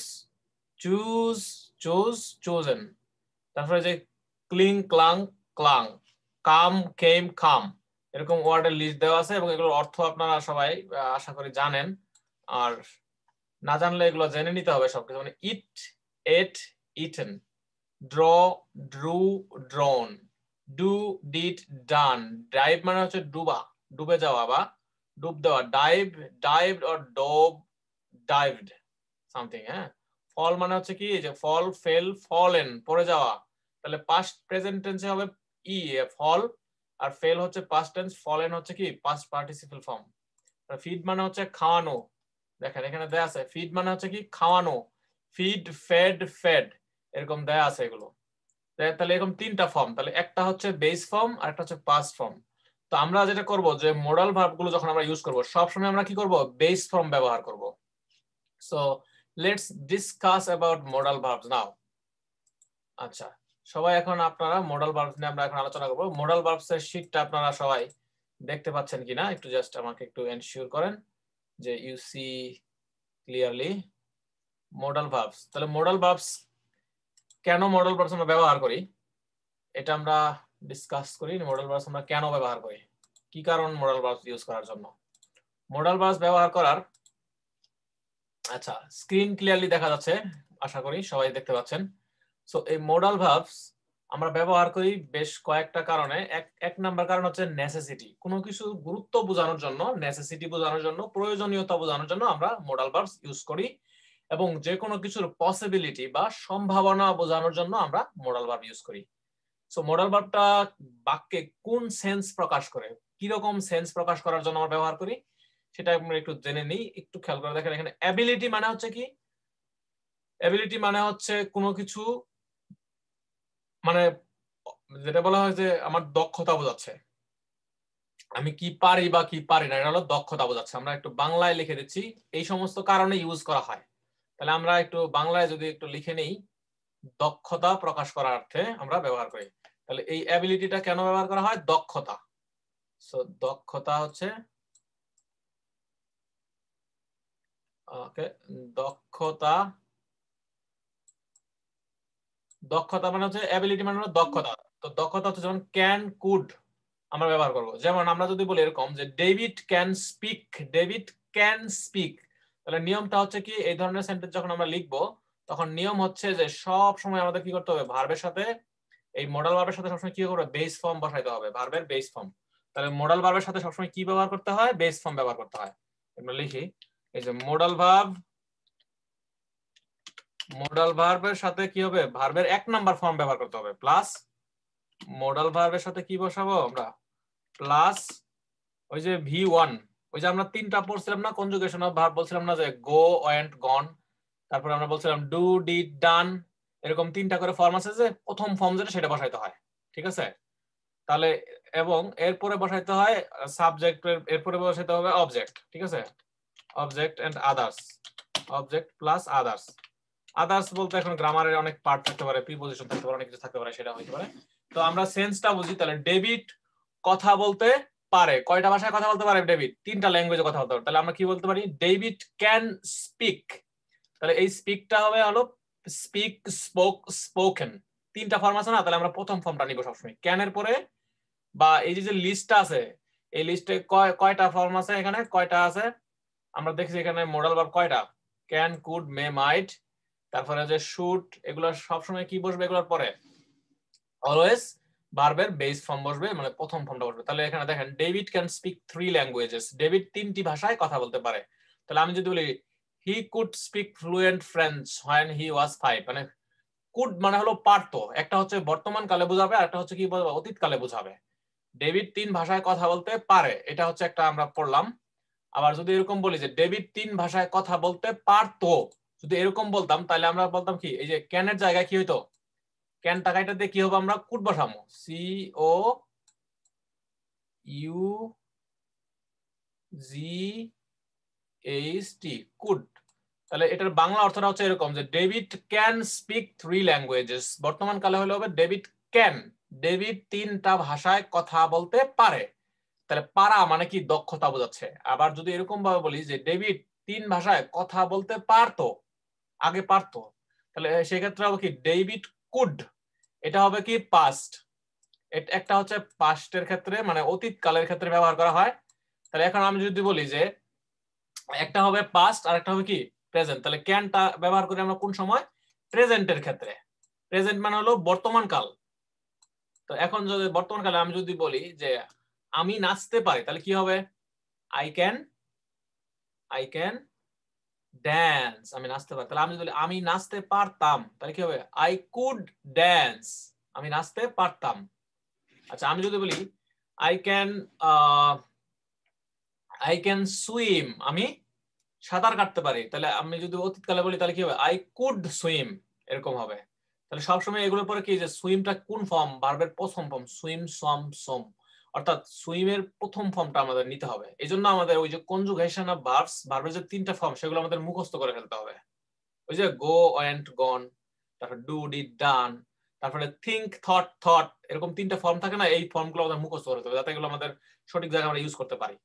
চুজ, চুজ, চোজেন। তারপরে যে ক্লিং, ক্লাং, ক্লাং, কাম, কেম, কাম, এরকম ওয়ার্ডের লিস্ট দেওয়া আছে, এবং এগুলোর অর্থ আপনারা সবাই আশা করি জানেন। আর না জানলে এগুলো জেনে নিতে হবে সবকিছু। মানে eat, ate, eaten, draw, drew, drawn, do, did, done. Dive মানে হচ্ছে ডুবা, ডুবে যাওয়া বা ডুব দেওয়া, dive, dived, or dove, dived something. হ্যাঁ, ফল মানে হচ্ছে কি, যে ফল, ফেল, ফলেন, পড়ে যাওয়া। তাহলে পাস্ট প্রেজেন্ট টেন্সে হবে ই, ফল, আর ফেল হচ্ছে পাস্ট টেন্স, ফলেন হচ্ছে কি পাস্ট পার্টিসিপল ফর্ম। ফিড মানে হচ্ছে খাওয়ানো, দেখেন এখানে দেয়া আছে ফিড মানে হচ্ছে কি খাওয়ানো, ফিড, ফেড, ফেড এরকম দেয়া আছে এগুলো। তাহলে এরকম তিনটা ফর্ম, তাহলে একটা হচ্ছে বেস ফর্ম আর একটা হচ্ছে পাস্ট ফর্ম। তো আমরা যেটা করব যে মডাল ভার্ব গুলো যখন আমরা ইউজ করব সবসময় আমরা কি করব বেস ফর্ম ব্যবহার করব। So let's discuss about modal verbs now. আচ্ছা, সবাই এখন আপনারা মডাল ভার্বস নিয়ে আমরা এখন আলোচনা করব। মডাল ভার্বস এর শীটটা আপনারা সবাই দেখতে পাচ্ছেন কিনা একটু জাস্ট আমাকে একটু এনশিওর করেন যে you see clearly modal verbs. তাহলে মডাল ভার্বস, কেন মডাল ভার্বস আমরা ব্যবহার করি এটা আমরা ডিসকাস করি। মডাল ভার্বস আমরা কেন ব্যবহার করি, কি কারণ মডাল ভার্বস ইউজ করার জন্য। মডাল ভার্বস ব্যবহার করার, আচ্ছা স্ক্রিন ক্লিয়ারলি দেখা যাচ্ছে আশা করি সবাই দেখতে পাচ্ছেন। সো এই মডাল ভার্বস আমরা ব্যবহার করি বেশ কয়েকটা কারণে। এক নাম্বার কারণ হচ্ছে নেসেসিটি, কোনো কিছু গুরুত্ব বোঝানোর জন্য, নেসেসিটি বোঝানোর জন্য, প্রয়োজনীয়তা বোঝানোর জন্য আমরা মডাল ভার্বস ইউজ করি। এবং যে কোনো কিছুর পসিবিলিটি বা সম্ভাবনা বোঝানোর জন্য আমরা মডাল ভার্ব ইউজ করি। সো মডাল ভার্বটা বাক্যে কোন সেন্স প্রকাশ করে, কি রকম সেন্স প্রকাশ করার জন্য আমরা ব্যবহার করি সেটা আমরা একটু জেনে নিই। একটু খেয়াল করে দেখেন এখানে অ্যাবিলিটি মানে হচ্ছে কি, অ্যাবিলিটি মানে হচ্ছে কোনো কিছু মানে যেটা বলা হয় যে আমার দক্ষতা বোঝাচ্ছে, আমি কি পারি বা কি পারি না, এটা হলো দক্ষতা বোঝাচ্ছে। আমরা একটু বাংলায় লিখে দিচ্ছি, এই সমস্ত কারণে ইউজ করা হয়। তাহলে আমরা একটু বাংলায় যদি একটু লিখে নেই, দক্ষতা প্রকাশ করার অর্থে আমরা ব্যবহার করি। তাহলে এই অ্যাবিলিটিটা কেন ব্যবহার করা হয়, দক্ষতা। সো দক্ষতা হচ্ছে ওকে, দক্ষতা, দক্ষতা মানে হচ্ছে অ্যাবিলিটি মানে হলো দক্ষতা। তো দক্ষতা হচ্ছে যেমন ক্যান, কুড আমরা ব্যবহার করব। যেমন আমরা যদি বলি এরকম যে David can speak, David can speak, তাহলে নিয়মটা হচ্ছে কি এই ধরনের সেন্টেন্স যখন আমরা লিখবো তখন নিয়ম হচ্ছে যে সব সময় আমাদের কি করতে হবে, ভার্বের সাথে, এই মডাল ভার্বের সাথে সবসময় কি করবে, বেস ফর্ম বসাইতে হবে, ভার্বের বেস ফর্ম। তাহলে মডাল ভার্বের সাথে সবসময় কি ব্যবহার করতে হয়, বেস ফর্ম ব্যবহার করতে হয়। আমরা লিখি এই যে মডাল ভার্ব, মডাল ভার্বের সাথে কি হবে, ভার্বের এক নাম্বার ফর্ম ব্যবহার করতে হবে প্লাস, মডাল ভার্বের সাথে কি বসাবো আমরা, প্লাস ওই যে V1, ওই যে আমরা তিনটা পড়ছিলাম না কনজুগেশন অফ ভার্ব, বলছিলাম না যে গো, ওয়েন্ট, গন, তারপরে আমরা বলছিলাম ডু, ডিড, ডান, এরকম তিনটা করে ফর্ম আছে যে প্রথম ফর্ম যেটা সেটা বসাইতে হয়, ঠিক আছে। তাহলে এবং এরপরে বসাইতে হয় সাবজেক্ট, এরপরে বসাইতে হবে অবজেক্ট, ঠিক আছে, object and others, object plus others. Others বলতে এখন গ্রামারের অনেক পার্ট থাকতে পারে, প্রিপজিশন থাকতে পারে, অনেক কিছু থাকতে পারে, সেটা হইতে পারে। তো আমরা সেন্সটা বুঝি। তাহলে ডেভিড কথা বলতে পারে, কয়টা ভাষায় কথা বলতে পারে ডেভিড, তিনটা ল্যাঙ্গুয়েজে কথা বলতে পারে। তাহলে আমরা কি বলতে পারি, ডেভিড ক্যান স্পিক। তাহলে এই স্পিকটা হবে হলো স্পিক, স্পোক, স্পোকেন, তিনটা ফর্ম আছে না, তাহলে আমরা প্রথম ফর্মটা নিব সবসময় ক্যানের পরে। বা এই যে লিস্টটা আছে, এই লিস্টে কয়টা ফর্ম আছে, এখানে কয়টা আছে আমরা দেখছি, এখানে মডাল ভার্ব কয়টা, ক্যান, কুড, মে, মাইট, তারপরে যে শুট, এগুলো সবসময় কি বসবে, এগুলোর পরে অলওয়েজ ভার্বের বেস ফর্ম বসবে, মানে প্রথম ফর্মটা বসবে। তাহলে এখানে দেখেন David can speak 3 languages, David তিনটি ভাষায় কথা বলতে পারে। তাহলে আমি যদি বলি he could speak fluent French when he was 5, মানে কুড মানে হলো পারতো, একটা হচ্ছে বর্তমান কালে বোঝাবে আর একটা হচ্ছে কি বলবো অতীত কালে বোঝাবে। ডেভিড 3 ভাষায় কথা বলতে পারে, এটা হচ্ছে একটা আমরা পড়লাম। আবার যদি এরকম বলি যে ডেভিড 3 ভাষায় কথা বলতে পারতো, যদি এরকম বলতাম তাহলে আমরা বলতাম কি, এই যে ক্যানের জায়গায় কি হইতো, ক্যান টাকাইটা দিয়ে কি হবে, আমরা কুড বসামো, C O U G H T, could. তাহলে এটার বাংলা অর্থটা হচ্ছে এরকম যে ডেভিড ক্যান স্পিক 3 ল্যাঙ্গুয়েজেস, বর্তমান কালে হলে হবে ডেভিড ক্যান, ডেভিড 3টা ভাষায় কথা বলতে পারে। তাহলে পারা মানে কি, দক্ষতা বোঝাচ্ছে। আবার যদি এরকম ভাবে বলি যে ডেভিড 3 ভাষায় কথা বলতে পারতো, আগে পারতো, তাহলে সেক্ষেত্রে হবে কি, ডেভিড কুড, এটা হবে কি পাস্ট। একটা হচ্ছে পাস্টের ক্ষেত্রে মানে অতীত কালের ক্ষেত্রে ব্যবহার করা হয়। তাহলে এখন আমি যদি বলি যে একটা হবে পাস্ট আর একটা হবে কি প্রেজেন্ট, তাহলে ক্যানটা ব্যবহার করি আমরা কোন সময়, প্রেজেন্টের ক্ষেত্রে। প্রেজেন্ট মানে হলো বর্তমান কাল। তো এখন যদি বর্তমান কালে আমি যদি বলি যে আমি নাচতে পারি, তাহলে কি হবে, আই ক্যান ড্যান্স, আমি নাচতে পারি। তাহলে আমি যদি বলি আমি নাচতে পারতাম, তাহলে কি হবে, আই কুড ড্যান্স, আমি নাচতে পারতাম। আচ্ছা আমি যদি বলি আই ক্যান সুইম, আমি সাঁতার কাটতে পারি। তাহলে আমি যদি অতীতকালে বলি তাহলে কি হবে? আই কুড সুইম, এরকম হবে। তাহলে সবসময় এগুলোর পরে কি, যে সুইমটা কোন ফর্ম? ভার্বের প্রথম ফর্ম, সুইম, সোম, সোম, অর্থাৎ সুইমের প্রথম ফর্মটা আমাদের নিতে হবে। এই জন্য আমাদের ওই যে কনজুগেশন অফ ভার্বস, ভার্বের যে 3টা ফর্ম সেগুলো আমাদের মুখস্থ করে ফেলতে হবে। ওই যে গো, ওয়েন্ট, গন, তারপর ডু, ডিড, ডান, তারপরে থিঙ্ক, থট, থট, এরকম 3টা ফর্ম থাকে না? এই ফর্মগুলো আমাদের মুখস্থ করতে হবে যাতে এগুলো আমাদের সঠিক জায়গায় আমরা ইউজ করতে পারি।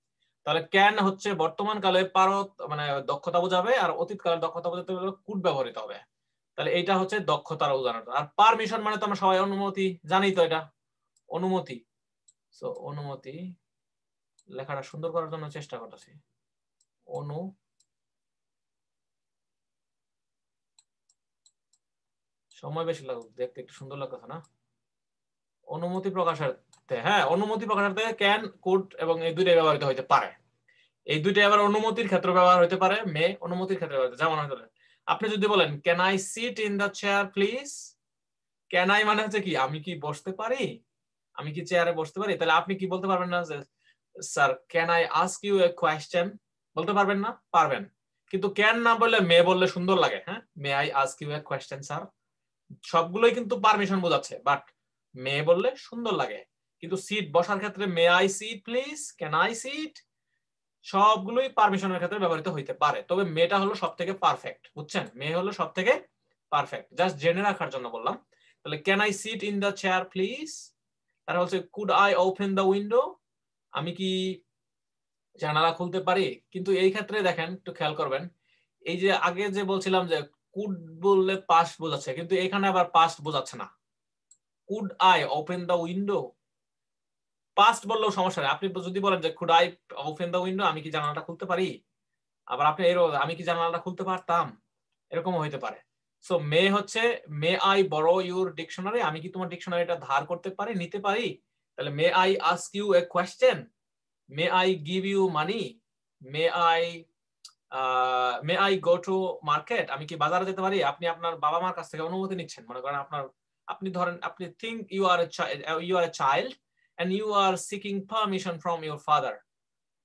তাহলে ক্যান হচ্ছে বর্তমান কালে পারত, মানে দক্ষতা বোঝাবে, আর অতীতকালের দক্ষতা বোঝাতে হলে কুড ব্যবহৃত হবে। তাহলে এইটা হচ্ছে দক্ষতার উদাহরণ। আর পারমিশন মানে তো আমরা সবাই অনুমতি জানি, তো এটা অনুমতি। সো অনুমতি, লেখাটা সুন্দর করার জন্য চেষ্টা করতেছি। অনু, সময় বেশি লাগুক, দেখতে একটু সুন্দর লাগতেছে না? অনুমতি প্রকাশার্থে, হ্যাঁ, অনুমতি প্রকাশার্থে ক্যান, কুড এবং এই দুইটাই ব্যবহৃত হইতে পারে। এই দুইটাই আবার অনুমতির ক্ষেত্রে ব্যবহার হতে পারে, মে অনুমতির ক্ষেত্রে ব্যবহার, যেমন হতে পারে আপনি যদি বলেন can I sit in the chair please, can I মানে হচ্ছে কি, আমি কি বসতে পারি, আমি কি চেয়ারে বসতে পারি। তাহলে আপনি কি বলতে পারবেন না যে sir can I ask you a question, বলতে পারবেন না? পারবেন। কিন্তু ক্যান না বললে মে বললে সুন্দর লাগে। হ্যাঁ, may I ask you a question sir, সবগুলোই কিন্তু পারমিশন বোঝাচ্ছে, বাট মে বললে সুন্দর লাগে। কিন্তু সিট বসার ক্ষেত্রে may I sit please, can I sit, সবগুলোই পারমিশনের ক্ষেত্রে ব্যবহৃত হইতে পারে। তবে মেটা হলো সবথেকে পারফেক্ট, বুঝছেন? মে হলো সবথেকে পারফেক্ট, জাস্ট জেনে রাখার জন্য বললাম। তাহলে can I sit in the chair please, তার হচ্ছে could I open the window, আমি কি জানালা খুলতে পারি। কিন্তু এই ক্ষেত্রে দেখেন, একটু খেয়াল করবেন, এই যে আগে যে বলছিলাম যে কুড বললে পাস্ট বোঝাচ্ছে, কিন্তু এখানে আবার পাস্ট বোঝাচ্ছে না। Could I open the window, past বললেও সমস্যা নেই। আপনি যদি বলেন যে could I open the window, আমি কি জানালাটা খুলতে পারি, আবার আপনি এরও আমি কি জানালাটা খুলতে পারতাম, এরকমও হইতে পারে। সো মে হচ্ছে may I borrow your dictionary, আমি কি তোমার ডিকশনারিটা ধার করতে পারি, নিতে পারি। তাহলে may I ask you a question, may I give you money, may I go to market, আমি কি বাজারে যেতে পারি। আপনি আপনার বাবা মার কাছ থেকে অনুমতি নিচ্ছেন, মনে করেন আপনি ধরেন আপনি think you are a child and you are seeking permission from your father,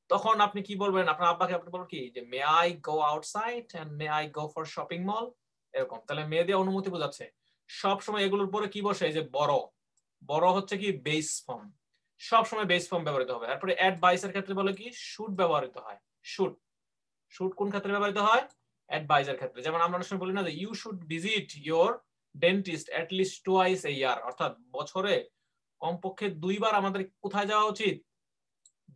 তখন আপনি কি বলবেন? আপনার আব্বাকে আপনি বলবেন কি, যে may I go outside and may I go for shopping mall, এরকম। তাহলে মে দিয়ে অনুমতি বোঝাচ্ছে। সব সময় এগুলোর পরে কি বসে? এই যে বড়, বড় হচ্ছে কি বেস ফর্ম, সব সময় বেস ফর্ম ব্যবহৃত হবে। তারপরে অ্যাডভাইসের ক্ষেত্রে বলে কি শুড ব্যবহৃত হয়। শুড, শুড কোন ক্ষেত্রে ব্যবহৃত হয়? অ্যাডভাইজার ক্ষেত্রে। যেমন আমরা অনেক সময় বলি না যে you should visit your dentist at least twice a year, অর্থাৎ বছরে কমপক্ষে 2বার আমাদের কোথায় যাওয়া উচিত?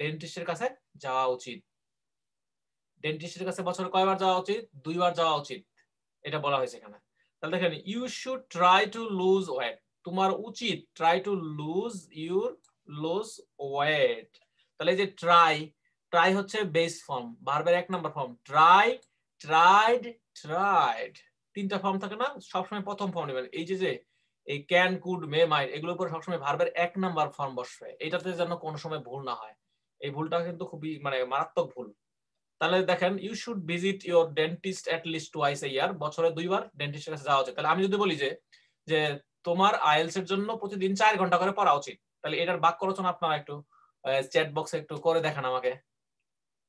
ডেন্টিস্টের কাছে যাওয়া উচিত। ডেন্টিস্টের কাছে বছরে কয়বার যাওয়া উচিত? 2বার যাওয়া উচিত, এটা বলা হয়েছে এখানে। তাহলে দেখেন, you should try to lose weight, তোমার উচিত try to lose lose weight. তাহলে এই যে ট্রাই, ট্রাই হচ্ছে বেস ফর্ম, ভার্বের 1 নম্বর ফর্ম। ট্রাই, ট্রাইড, ট্রাইড, 3টা ফর্ম থাকে না? সবসময় প্রথম ফর্ম নেবেন। এই যে এই ক্যান, কুড, মে, মাইট, এগুলোর উপর সবসময় ভার্বের 1 নম্বর ফর্ম বসবে, এটাতে যেন কোনো সময় ভুল না হয়। এই ভুলটা কিন্তু খুবই মানে মারাত্মক ভুল। তাহলে দেখেন, you should visit your dentist at least twice a year, বছরে 2বার ডেন্টিস্টের কাছে যাওয়া উচিত। তাহলে আমি যদি বলি যে যে তোমার আইএলস এর জন্য প্রতিদিন 4 ঘন্টা করে পড়া উচিত, তাহলে এটার বাক্য রচনা আপনারা একটু চ্যাট বক্সে একটু করে দেখান আমাকে।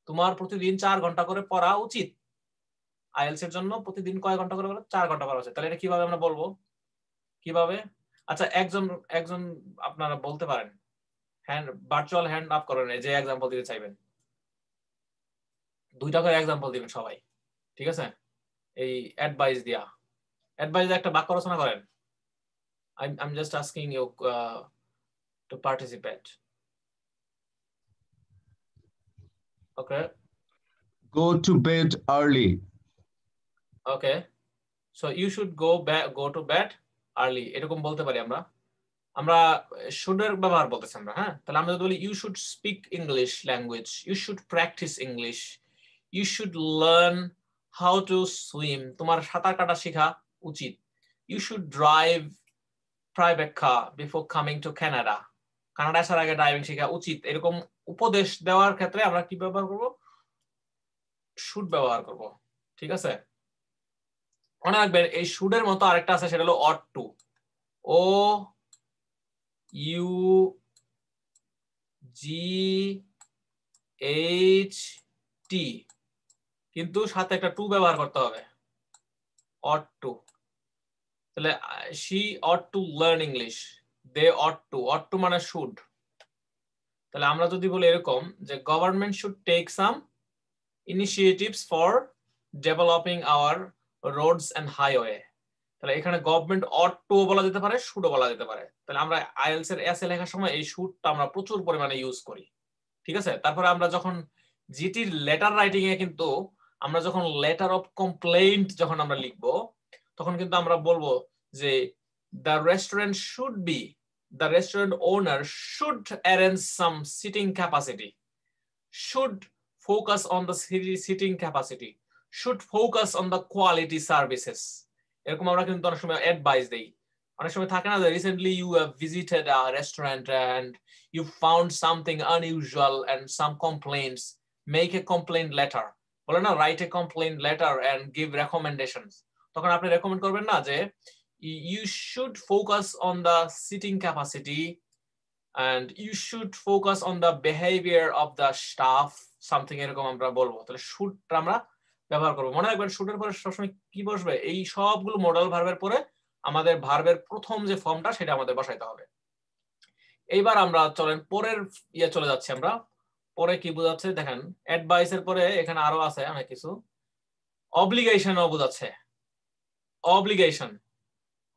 তোমার প্রতিদিন 4 ঘন্টা করে পড়া উচিত, আইএলস এর জন্য প্রতিদিন কয় ঘন্টা করে? 4 ঘন্টা পড়া উচিত। তাহলে এটা কিভাবে আমরা বলবো, কিভাবে? আচ্ছা, একজন একজন আপনারা বলতে পারেন, হ্যান্ড ভার্চুয়াল হ্যান্ড আপ করেন, যে এক্সাম্পল দিতে চাইবেন, 2টা করে এক্সাম্পল দিবেন সবাই, ঠিক আছে? এই অ্যাডভাইস দিয়া, অ্যাডভাইস একটা বাক্য রচনা করেন। I'm just asking you to participate. Okay. Go to bed early. Okay. So you should go to bed early, এরকম বলতে পারি আমরা। আমরা should এর ব্যবহার বলতেছি আমরা, হ্যাঁ? তাহলে আমরা যদি বলি you should speak English language, you should practice English, you should learn how to swim, তোমার সাঁতার কাটা শেখা উচিত, you should drive private car before coming to Canada, Canada আসার আগে ড্রাইভিং শেখা উচিত। এরকম উপদেশ দেওয়ার ক্ষেত্রে আমরা কি ব্যবহার করব? শুড ব্যবহার করব, ঠিক আছে? মনে রাখবেন, এই শুডের মতো আরেকটা আছে, সেটা হলো ought to, O U GHT, কিন্তু সাথে একটা টু ব্যবহার করতে হবে, ought to। তাহলে she ought to learn English, they ought to মানে should। তাহলে আমরা যদি বলি এরকম যে government should take some initiatives for developing our roads and highway, তাহলে এখানে গভর্নমেন্ট অট টু বলা যেতে পারে, শুডও বলা যেতে পারে। তাহলে আমরা আইএলটিএস এর এসএ লেখার সময় এই শুডটা আমরা প্রচুর পরিমাণে ইউজ করি, ঠিক আছে। তারপরে আমরা যখন জিটির লেটার রাইটিং এ কিন্তু আমরা যখন লেটার অফ কমপ্লেইন্ট যখন আমরা লিখবো তখন কিন্তু আমরা বলবো যে the restaurant should be, the restaurant owner should arrange some seating capacity, should focus on the seating capacity, should focus on the quality services। এরকম আমরা কিন্তু অনেক সময় অ্যাডভাইস দেই। অনেক সময় থাকে না যে recently you have visited a restaurant and you found something unusual and some complaints, make a complaint letter, বলে না write a complaint letter and give recommendations. তখন আপনি রেকমেন্ড করবেন না যে you should focus on the seating capacity and you should focus on the behavior of the staff, something এরকম আমরা বলবো। তাহলে শুডটা আমরা ব্যবহার করব। মনে রাখবেন শুডের পরে সবসময় কি বসবে, এই সবগুলো মডাল ভার্বের পরে আমাদের ভার্বের প্রথম যে ফর্মটা সেটা আমাদের বসাইতে হবে। এইবার আমরা চলেন পরের চলে যাচ্ছি আমরা। পরে কি বোঝাচ্ছে দেখেন, অ্যাডভাইসের পরে এখানে আরো আছে অনেক কিছু, অব্লিগেশনও বোঝাচ্ছে।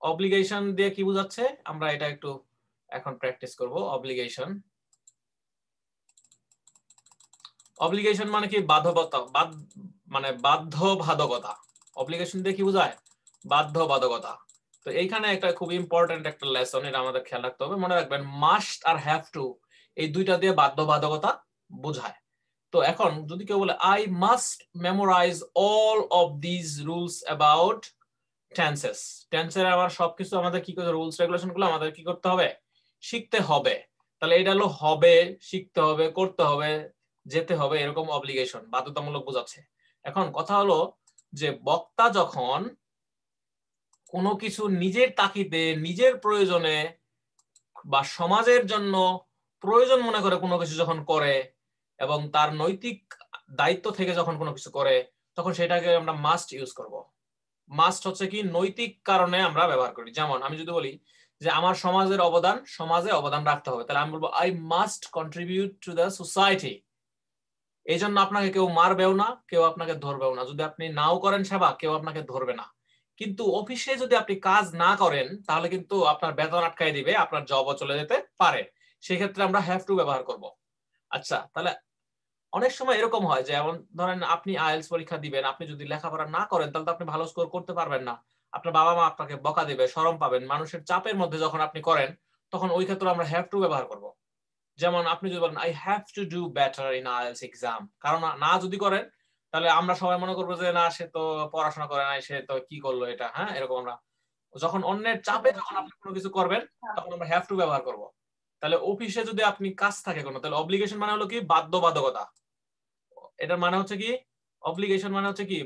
অব্লিগেশন দিয়ে কি বোঝাচ্ছে আমরা এটা একটু এখন প্র্যাকটিস করব। অব্লিগেশন মানে কি বাধ্যবাধকতা, মানে বাধ্যবাধকতা। অব্লিগেশন দিয়ে কি বোঝায়, বাধ্যবাধকতা। তো এইখানে একটা খুব ইম্পর্টেন্ট একটা লেসন, এটা আমাদের খেয়াল রাখতে হবে। মনে রাখবেন মাস্ট আর হ্যাভ টু এই দুইটা দিয়ে বাধ্যবাধকতা বোঝায়। তো এখন যদি কেউ বলে I must memorize all of this rules about tenses, টেন্সের আবার সবকিছু আমাদের কি করে রুলস রেগুলেশন গুলো আমাদের কি করতে হবে, শিখতে হবে। তাহলে এটা হলো হবে, শিখতে হবে, করতে হবে, যেতে হবে, এরকম অব্লিগেশন, বাধ্যতামূলক বোঝাচ্ছে। এখন কথা হলো যে বক্তা যখন কোনো কিছু নিজের তাগিদে, নিজের প্রয়োজনে বা সমাজের জন্য প্রয়োজন মনে করে কোনো কিছু যখন করে এবং তার নৈতিক দায়িত্ব থেকে যখন কোনো কিছু করে তখন সেটাকে আমরা মাস্ট ইউজ করব। মাস্ট হচ্ছে কি নৈতিক কারণে আমরা ব্যবহার করি। যেমন আমি যদি বলি যে আমার সমাজে অবদান রাখতে হবে, তাহলে আমি বলবো I must contribute to the society. এই জন্য আপনাকে কেউ মারবেও না, কেউ আপনাকে ধরবেও না। যদি আপনি নাও করেন সেবা, কেউ আপনাকে ধরবে না। কিন্তু অফিসে যদি আপনি কাজ না করেন তাহলে কিন্তু আপনার বেতন আটকাই দিবে, আপনার জবও চলে যেতে পারে। সেই ক্ষেত্রে আমরা হ্যাভ টু ব্যবহার করব। আচ্ছা, তাহলে অনেক সময় এরকম হয় যে যেমন ধরেন আপনি আইএলটিএস পরীক্ষা দিবেন, আপনি যদি লেখাপড়া না করেন তাহলে তো আপনি ভালো স্কোর করতে পারবেন না। আপনার বাবা মা আপনাকে বকা দিবে, শরম পাবেন। মানুষের চাপের মধ্যে যখন আপনি করেন তখন ওই ক্ষেত্রে আমরা হ্যাভ টু ব্যবহার করব। যেমন আপনি যদি বলেন I have to do better in IELTS exam, কারণ না যদি করেন তাহলে আমরা সবাই মনে করবো যে না, সে তো পড়াশোনা করে নাই, সে তো কি করলো এটা, হ্যাঁ এরকম। আমরা যখন অন্যের চাপে যখন আপনি কোনো কিছু করবেন তখন আমরা হ্যাভ টু ব্যবহার করব। তাহলে অফিসে যদি আপনি কাজ থাকে কোনো, তাহলে অব্লিগেশন মানে হলো কি বাধ্যবাধকতা। এটার মানে হচ্ছে কি, অব্লিগেশন মানে হচ্ছে কি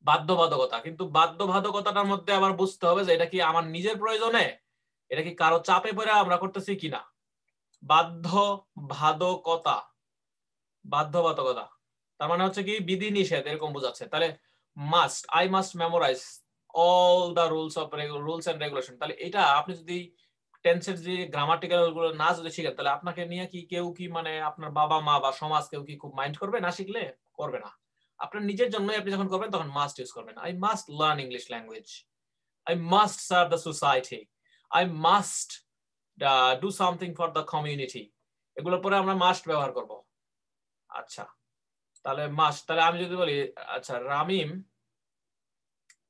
বাধ্যবাধকতা। কিন্তু বাধ্যবাধকতাটার মধ্যে আবার বুঝতে হবে যে এটা কি আমার নিজের প্রয়োজনে, এটা কি কারো চাপে পড়ে আমরা করতেছি কিনা। বাধ্যবাধকতা তার মানে হচ্ছে কি বিধি নিষেধ, এরকম বোঝাচ্ছে। তাহলে must, I must memorize all the rules and regulation. তাহলে এটা আপনি যদি টেন্সের যে গ্রামাটিক্যাল গুলো না যদি শিখেন তাহলে আপনাকে নিয়ে কি কেউ কি মানে আপনার বাবা মা বা সমাজ কেউ কি খুব মাইন্ড করবে? না শিখলে করবে না। আপনার নিজের জন্যই আপনি যখন করবেন তখন মাস্ট ইউজ করবেন। I must learn English language, I must serve the society, I must do something for the community. এগুলোর পরে আমরা মাস্ট ব্যবহার করব। আচ্ছা, তাহলে মাস্ট। তাহলে আমি যদি বলি আচ্ছা রামিম,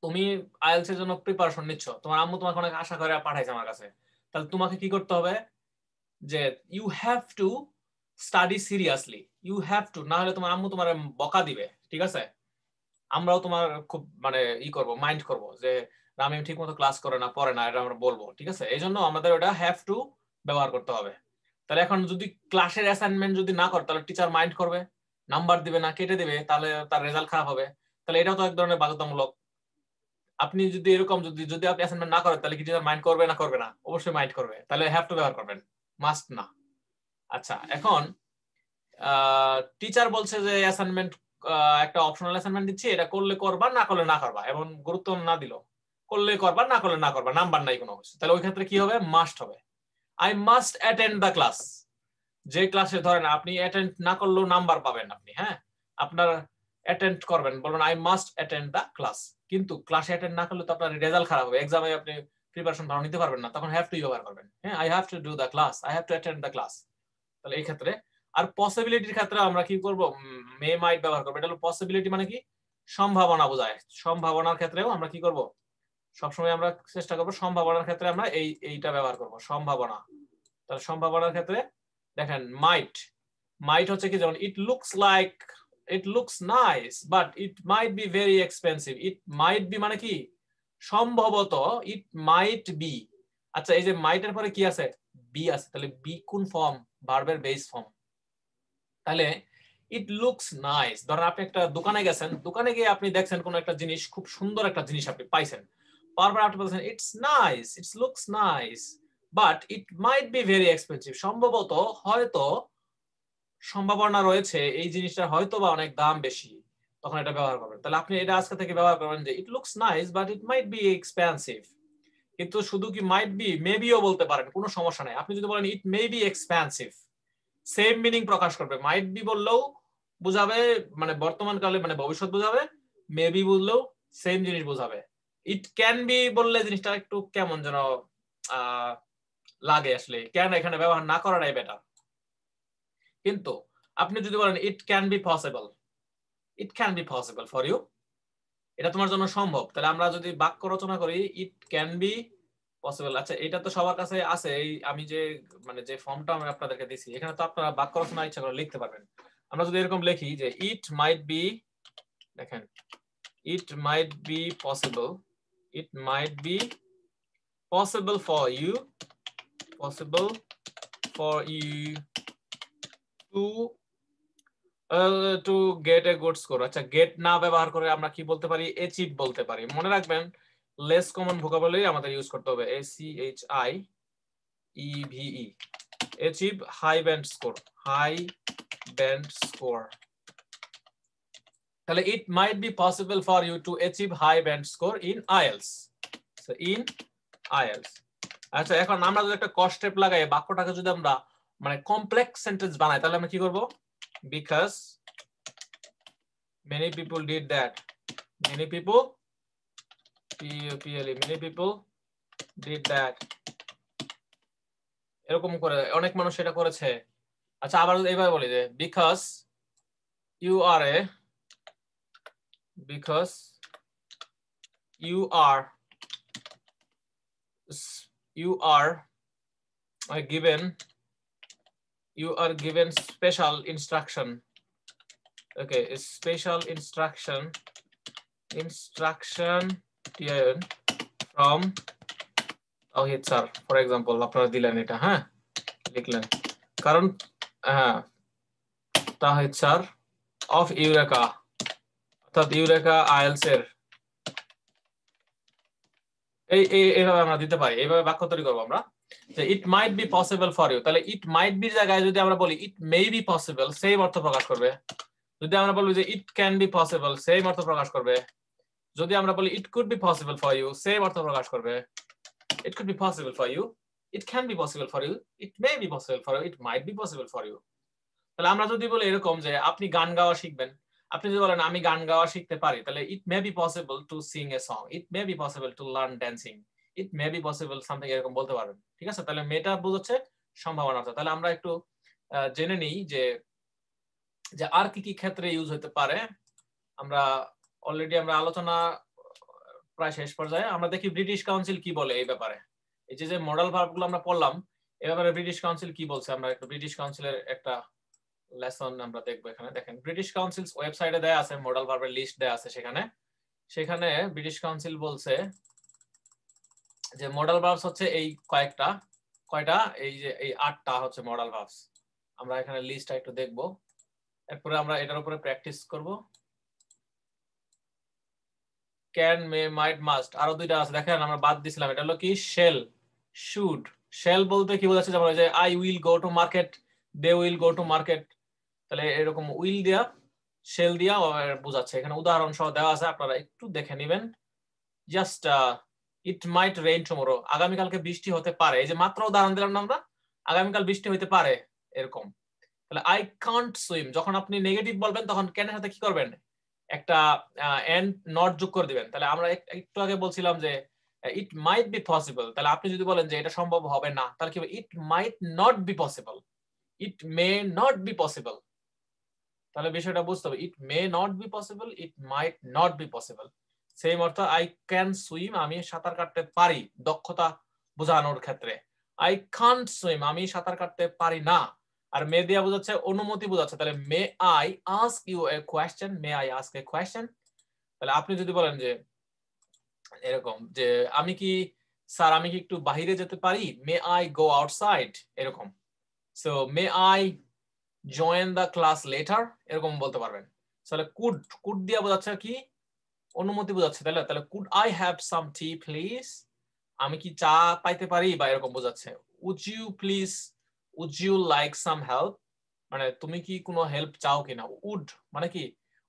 তুমি আইএলটিএস এর জন্য প্রিপারেশন নিচ্ছ, তোমার আম্মু তোমাকে অনেক আশা করে পাঠাইছে আমার কাছে, তাহলে তোমাকে কি করতে হবে যে you have to study seriously, you have to, না হলে তোমার আম্মু তোমার বকা দিবে, ঠিক আছে। আমরাও তোমার খুব মানে করব, মাইন্ড করব যে রামিম ঠিক মতো ক্লাস করে না, পড়ে না, এটা আমরা বলবো, ঠিক আছে। এই জন্য আমাদের ওটা হ্যাভ টু ব্যবহার করতে হবে। তাহলে এখন যদি ক্লাসের অ্যাসাইনমেন্ট যদি না করে তাহলে টিচার মাইন্ড করবে, নাম্বার দিবে না, কেটে দিবে, তাহলে তার রেজাল্ট খারাপ হবে। তাহলে এটাও তো এক ধরনের বাধ্যতামূলক। আপনি যদি এরকম যদি আপনি অ্যাসাইনমেন্ট না করেন তাহলে কি টিচার মাইন্ড করবে না? করবে না, অবশ্যই মাইন্ড করবে। তাহলে হ্যাভ টু ব্যবহার করবেন। মাস্ট না। আচ্ছা, এখন টিচার বলছে যে অ্যাসাইনমেন্ট, একটা অপশনাল অ্যাসাইনমেন্ট দিচ্ছি, এটা করলে করবা, না করলে না করবা, এবং গুরুত্ব না দিল, করলে করবা, না করলে না করবা, নাম্বার নাই কোনো কিছু, তাহলে ওই ক্ষেত্রে কি হবে? মাস্ট হবে। I must attend the class. যে ক্লাসে ধরেন আপনি অ্যাটেন্ড না করলেও নাম্বার পাবেন আপনি, হ্যাঁ, আপনার অ্যাটেন্ড করবেন, বলবেন I must attend the class. কিন্তু ক্লাসে অ্যাটেন্ড না করলে তো আপনার রেজাল্ট খারাপ হবে, এক্সামে আপনি প্রিপারেশন ভালো নিতে পারবেন না, তখন হ্যাভ টু ব্যবহার করবেন। হ্যাঁ, I have to do the class, I have to attend the class. তাহলে এই ক্ষেত্রে আর পসিবিলিটির ক্ষেত্রে আমরা কি করব? মে মাইট ব্যবহার করব। এটা হলো পসিবিলিটি, মানে কি? সম্ভাবনা বোঝায়। সম্ভাবনার ক্ষেত্রেও আমরা কি করব? সবসময় আমরা চেষ্টা করব সম্ভাবনার ক্ষেত্রে আমরা এইটা ব্যবহার করব, সম্ভাবনা। তাহলে সম্ভাবনার ক্ষেত্রে দেখেন মাইট, মাইট হচ্ছে কি, যেমন it looks like, it looks nice but it might be very expensive. It might B মানে কি? সম্ভবত, ইট মাইট বি। আচ্ছা, এই যে মাইটের পরে কি আছে? বি আছে। তাহলে বি কোন ফর্ম? ভার্বের বেস ফর্ম। তাহলে ইট লুকস নাইস, ধরেন আপনি একটা দোকানে গেছেন, দোকানে গিয়ে আপনি দেখছেন কোন একটা জিনিস, খুব সুন্দর একটা জিনিস আপনি পাইছেন, পারবার আপনি বলছেন it's nice, it's looks nice but it might be very expensive. সম্ভবত, হয়তো, সম্ভাবনা রয়েছে এই জিনিসটা হয়তো বা অনেক দাম বেশি, তখন এটা ব্যবহার করবেন। তাহলে আপনি এটা আজকে থেকে ব্যবহার করবেন যে it looks nice but it might B expensive. কিন্তু শুধু কি মাইট বি, মেবিও বলতে পারেন, কোনো সমস্যা নাই। আপনি যদি বলেন it may be expensive, same meaning প্রকাশ করবে। মাইট বি বললেও বুঝাবে মানে বর্তমান কালে, মানে ভবিষ্যৎ বোঝাবে, মেবি বললেও সেম জিনিস বোঝাবে। ইট ক্যান বি বললে জিনিসটা একটু কেমন যেন লাগে, আসলে ক্যান এখানে ব্যবহার না করাটাই বেটার। কিন্তু আপনি যদি বলেন it can be possible, it can be possible for you, এটা তোমার জন্য সম্ভব, তাহলে আমরা যদি বাক্য রচনা করি ইট ক্যান বি পসিবল। আচ্ছা, এটা তো সবার কাছে আছে, এই আমি যে মানে যে ফর্মটা আমি আপনাদেরকে দিছি, এখানে তো আপনারা বাক্য রচনা ইচ্ছা করে লিখতে পারবেন। আমরা যদি এরকম লিখি যে ইট মাইট বি, দেখেন, it might be possible, it might be possible for you, possible for you to get a good score. আচ্ছা, গেট না ব্যবহার করে আমরা কি বলতে পারি? অ্যাচিভ বলতে পারি। মনে রাখবেন, লেস কমন ভোকাবুলারি আমাদের ইউজ করতে হবে, ACHIEVE, achieve high band score, high band score. তাহলে it might be possible for you to achieve high band score in IELTS, in IELTS. আচ্ছা, এখন আমরা যদি একটা কস স্টেপ লাগাই, বাক্যটাকে যদি আমরা মানে কমপ্লেক্স সেন্টেন্স বানাই, তাহলে আমরা কি করব? Because many people did that, many people, many people did that, এরকম করে অনেক মানুষ এটা করেছে। আচ্ছা, আবার এইভাবে বলি যে because you are a, because you are given, you are given special instruction, okay, special instruction from Tawhid sir, for example, আপনারা দিলেন এটা, হ্যাঁ, লিখলেন, কারণ হ্যাঁ, তাহিদ স্যার অফ ইউরেকা, অর্থাৎ ইউরেকা আইএলস এর, এইভাবে আমরা দিতে পারি, এইভাবে বাক্য তৈরি করবো আমরা যে it might be possible for you. তাহলে ইট মাইট বি জায়গায় যদি আমরা বলি it may be possible, same অর্থ প্রকাশ করবে। যদি আমরা বলি যে it can be possible, same অর্থ প্রকাশ করবে। যদি আমরা বলি it could be possible for you, same অর্থ প্রকাশ করবে। It could be possible for you, it can be possible for you, it may be possible for you, it might be possible for you. তাহলে আমরা যদি বলি এরকম যে আপনি গান গাওয়া শিখবেন, আপনি যদি বলেন আমি গান গাওয়া শিখতে পারি, তাহলে it may be possible to sing a song, it may be possible to learn dancing, it may be possible something, এরকম বলতে পারবেন। ঠিক আছে, তাহলে মেটা বোঝাচ্ছে সম্ভাবনা। তাহলে আমরা একটু জেনে নিই যে যে আর কি কি ক্ষেত্রে ইউজ হতে পারে। আমরা অলরেডি আমরা আলোচনা প্রায় শেষ পর্যায়ে। আমরা দেখি ব্রিটিশ কাউন্সিল কি বলে এই ব্যাপারে। এই যে মডেল ভার্বগুলো আমরা পড়লাম, এই ব্যাপারে ব্রিটিশ কাউন্সিল কি বলছে, আমরা একটু ব্রিটিশ কাউন্সিলের একটা লেসন আমরা দেখবো। এখানে দেখেন, ব্রিটিশ কাউন্সিল ওয়েবসাইটে দেয়া আছে, মডেল ভার্বের লিস্ট দেয়া আছে সেখানে ব্রিটিশ কাউন্সিল বলছে যে মডেল ভার্বস হচ্ছে এই কয়টা, এই যে এই 8টা হচ্ছে মডেল ভার্বস। আমরা এখানে লিস্টটা একটু দেখবো, এরপরে আমরা এটার উপরে প্র্যাকটিস করব। ক্যান, মে, মাইট, মাস্ট, আরো 2টা আছে দেখেন, আমরা বাদ দিছিলাম। এটা হলো কি? শেল, শুড, শেল বলতে কি বোঝাচ্ছে, যেমন যে I will go to market, they will go to market, তাহলে এরকম উইল দিয়া শেল দিয়া বোঝাচ্ছে। এখানে উদাহরণ সহ দেওয়া আছে, আপনারা একটু দেখে নেবেন। Just it mite rain tomorrow, আগামীকালকে বৃষ্টি হতে পারে। এই যে মাত্র উদাহরণ দিলাম না আমরা, আগামীকাল বৃষ্টি হতে পারে এরকম। তাহলে আই কান্ট সুইম, যখন আপনি নেগেটিভ বলবেন তখন ক্যানের সাথে কি করবেন, একটা এন্ড নট যোগ করে দিবেন। তাহলে আমরা একটু আগে বলছিলাম যে ইট মাইট বি পসিবল, তাহলে আপনি যদি বলেন যে এটা সম্ভব হবে না, তাহলে কি হবে, it might not be possible, it may not be possible. তাহলে বিষয়টা বুঝতে হবে, it may not be possible, it might not be possible. Same অর্থ আই ক্যান সুইম, আমি সাঁতার কাটতে পারি, দক্ষতা বোঝানোর ক্ষেত্রে। আই কান্ট সুইম, আমি সাঁতার কাটতে পারি না। আর মে দিয়া বোঝাচ্ছে অনুমতি বোঝাচ্ছে, তাহলে may I ask you a question, may I ask a question. তাহলে আপনি যদি বলেন যে এরকম যে আমি কি স্যার, আমি কি একটু বাইরে যেতে পারি, মে আই গো আউটসাইড, এরকম। So may I join the class letter, এরকম বলতে পারবেন। তাহলে কুড, কুড দিয়া বোঝাচ্ছে কি, অনুমতি বোঝাচ্ছে, তাহলে তাহলে could I have some tea please, আমি কি চা পাইতে পারি, বা এরকম বোঝাচ্ছে। Would you please, would you like some help, মানে তুমি কি কোনো হেল্প চাও কিনা। উড মানে কি,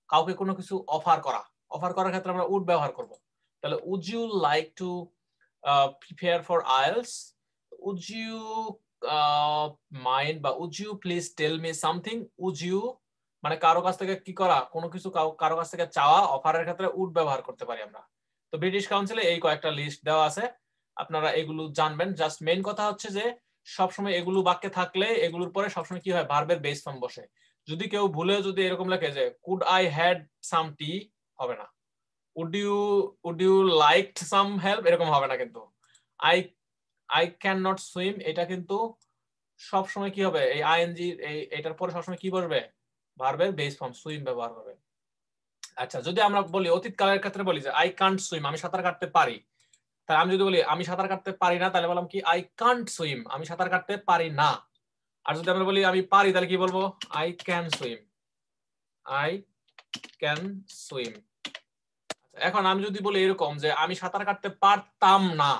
কাউকে কোনো কিছু অফার করা, অফার করার ক্ষেত্রে আমরা উড ব্যবহার করব। তাহলে would you like to prepare for IELTS, would you mind, বা would you please tell me something. Would you মানে কারো কাছ থেকে কি করা, কোনো কিছু কারো কাছ থেকে চাওয়া, অফারের ক্ষেত্রে উড ব্যবহার করতে পারি আমরা। তো ব্রিটিশ কাউন্সিলে এই কয়েকটা লিস্ট দেওয়া আছে, আপনারা এগুলো জানবেন। জাস্ট মেইন কথা হচ্ছে যে সবসময় এগুলো বাক্যে থাকলে এগুলোর পরে সবসময় কি হয়, ভার্বের বেস ফর্ম বসে। যদি কেউ ভুলে যদি এরকম লেখে যে could I had some tea, হবে না। Would you liked some help, এরকম হবে না। কিন্তু I I can not swim, এটা কিন্তু সবসময় কি হবে, এই আইএনজি এটার পরে সবসময় কি বসবে, ভার্বের বেস ফর্ম সুইম ব্যবহার হবে। আচ্ছা, যদি আমরা বলি অতীত কালের ক্ষেত্রে বলি যে আই কান্ট সুইম, আমি সাঁতার কাটতে পারি। তাহলে আমি যদি বলি আমি সাঁতার কাটতে পারি না, তাহলে বললাম কি আই কান্ট সুইম, আমি সাঁতার কাটতে পারি না। আর যদি আমরা বলি আমি পারি, তাহলে কি বলবো, I can swim, I can swim. এখন আমি যদি বলি এরকম যে আমি সাঁতার কাটতে পারতাম না,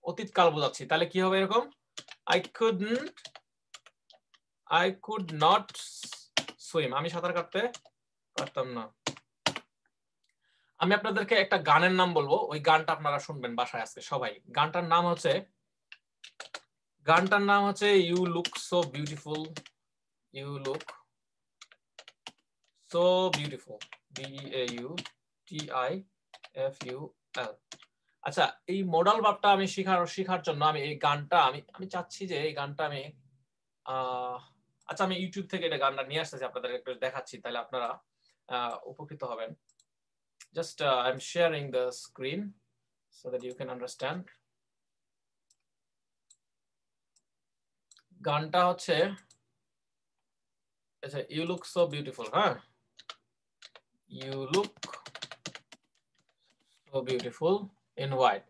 অতীতকাল বোঝাচ্ছি, তাহলে কি হবে এরকম, আই কুড নট সুইম, আমি সাঁতার কাটতে পারতাম না। আমি আপনাদেরকে একটা গানের নাম বলবো, ওই গানটা আপনারা শুনবেন বাসায় আজকে সবাই। গানটার নাম হচ্ছে you look so beautiful, you look so beautiful, BAUTIFUL। আচ্ছা, এই মডাল ভার্বটা আমি শেখার জন্য আমি এই গানটা আমি চাচ্ছি যে এই গানটা আমি আচ্ছা আমি ইউটিউব থেকে এটা গানটা নিয়ে আসতেছি, আপনাদের একটু দেখাচ্ছি, তাহলে আপনারা উপকৃত হবেন। Just I am sharing the screen so that you can understand. গানটা হচ্ছে আচ্ছা, ইউ লুক সো বিউটিফুল, হ্যাঁ, you look so beautiful in white.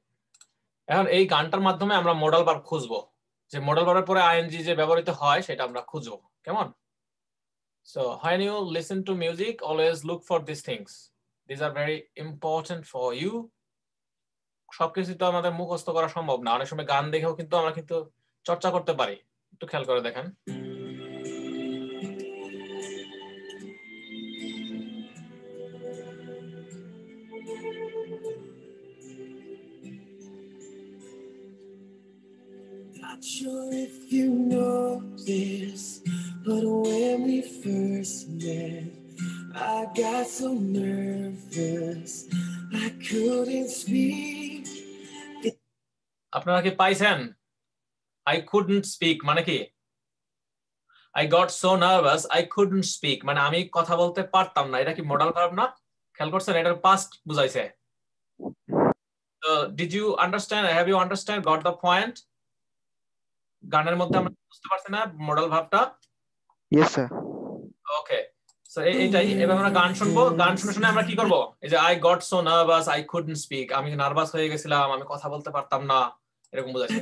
এখন এই গানটার মাধ্যমে আমরা মডাল ভার্ব খুঁজবো, যে মডাল ভার্বের পরে আইএনজি যে ব্যবহৃত হয় সেটা আমরা খুঁজবো, কেমন? So when you listen to music, always look for these things. These are very important for you. সবকিছু তো আমাদের মুখস্থ করা সম্ভব না, অনেক সময় গান দেখেও কিন্তু আমরা কিন্তু চর্চা করতে পারি। একটু খেয়াল করে দেখেন। Not sure if you know this, but when we first met, I got so nervous I couldn't speak. আপনারা কি পাইছেন? I couldn't speak মানে কি? I got so nervous I couldn't speak মানে আমি কথা বলতে পারতাম না। এটা কি মডাল ভার্ব না? খেয়াল করছেন, এটার পাস্ট বুঝাইছে। So did you understand, have you understand, got the point? গানের মধ্যে আমরা বুঝতে পারছি না মডাল ভার্বটা? Yes, sir. ওকে, সো এইটাই। এবার আমরা গান শুনবো, গান শুনে শুনে আমরা কি করব, এই যে I got so nervous I couldn't speak, আমি নার্ভাস হয়ে গেছিলাম, আমি কথা বলতে পারতাম না, এরকম বোঝাচ্ছে।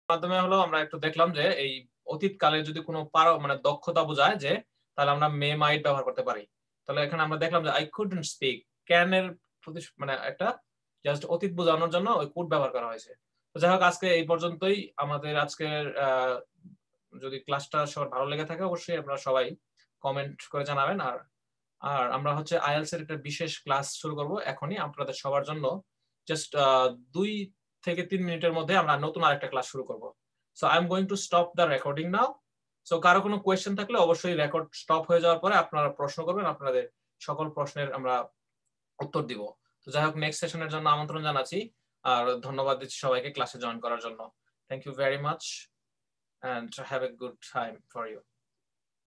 মাধ্যমে হলো আমরা একটু দেখলাম যে এই অতীতকালে যদি কোনো মানে দক্ষতা বোঝায় যে তাহলে আমরা মে মাইট ব্যবহার করতে পারি। তাহলে এখানে আমরা দেখলাম যে আই কুডন্ট স্পিক, ক্যান এর মানে একটা জাস্ট অতীত বোঝানোর জন্য ওই কুড ব্যবহার করা হয়েছে। তো যাই হোক আজকে এই পর্যন্তই আমাদের আজকের যদি ক্লাসটা সবার ভালো লেগে থাকে অবশ্যই আপনারা সবাই কমেন্ট করে জানাবেন। আর আর আমরা হচ্ছে আইএলটিএস এর একটা বিশেষ ক্লাস শুরু করব এখনই আপনাদের সবার জন্য। জাস্ট 2 থেকে 3 মিনিটের মধ্যে আমরা নতুন আরেকটা ক্লাস শুরু করব। So I am going to stop the recording now. So কারো কোনো কোয়েশ্চেন থাকলে অবশ্যই রেকর্ড স্টপ হয়ে যাওয়ার পরে আপনারা প্রশ্ন করবেন, আপনাদের সকল প্রশ্নের আমরা উত্তর দিব। তো যাই হোক নেক্সট সেশনের জন্য আমন্ত্রণ জানাচ্ছি আর ধন্যবাদ দিচ্ছি সবাইকে ক্লাসে জয়েন করার জন্য। Thank you very much and have a good time for you.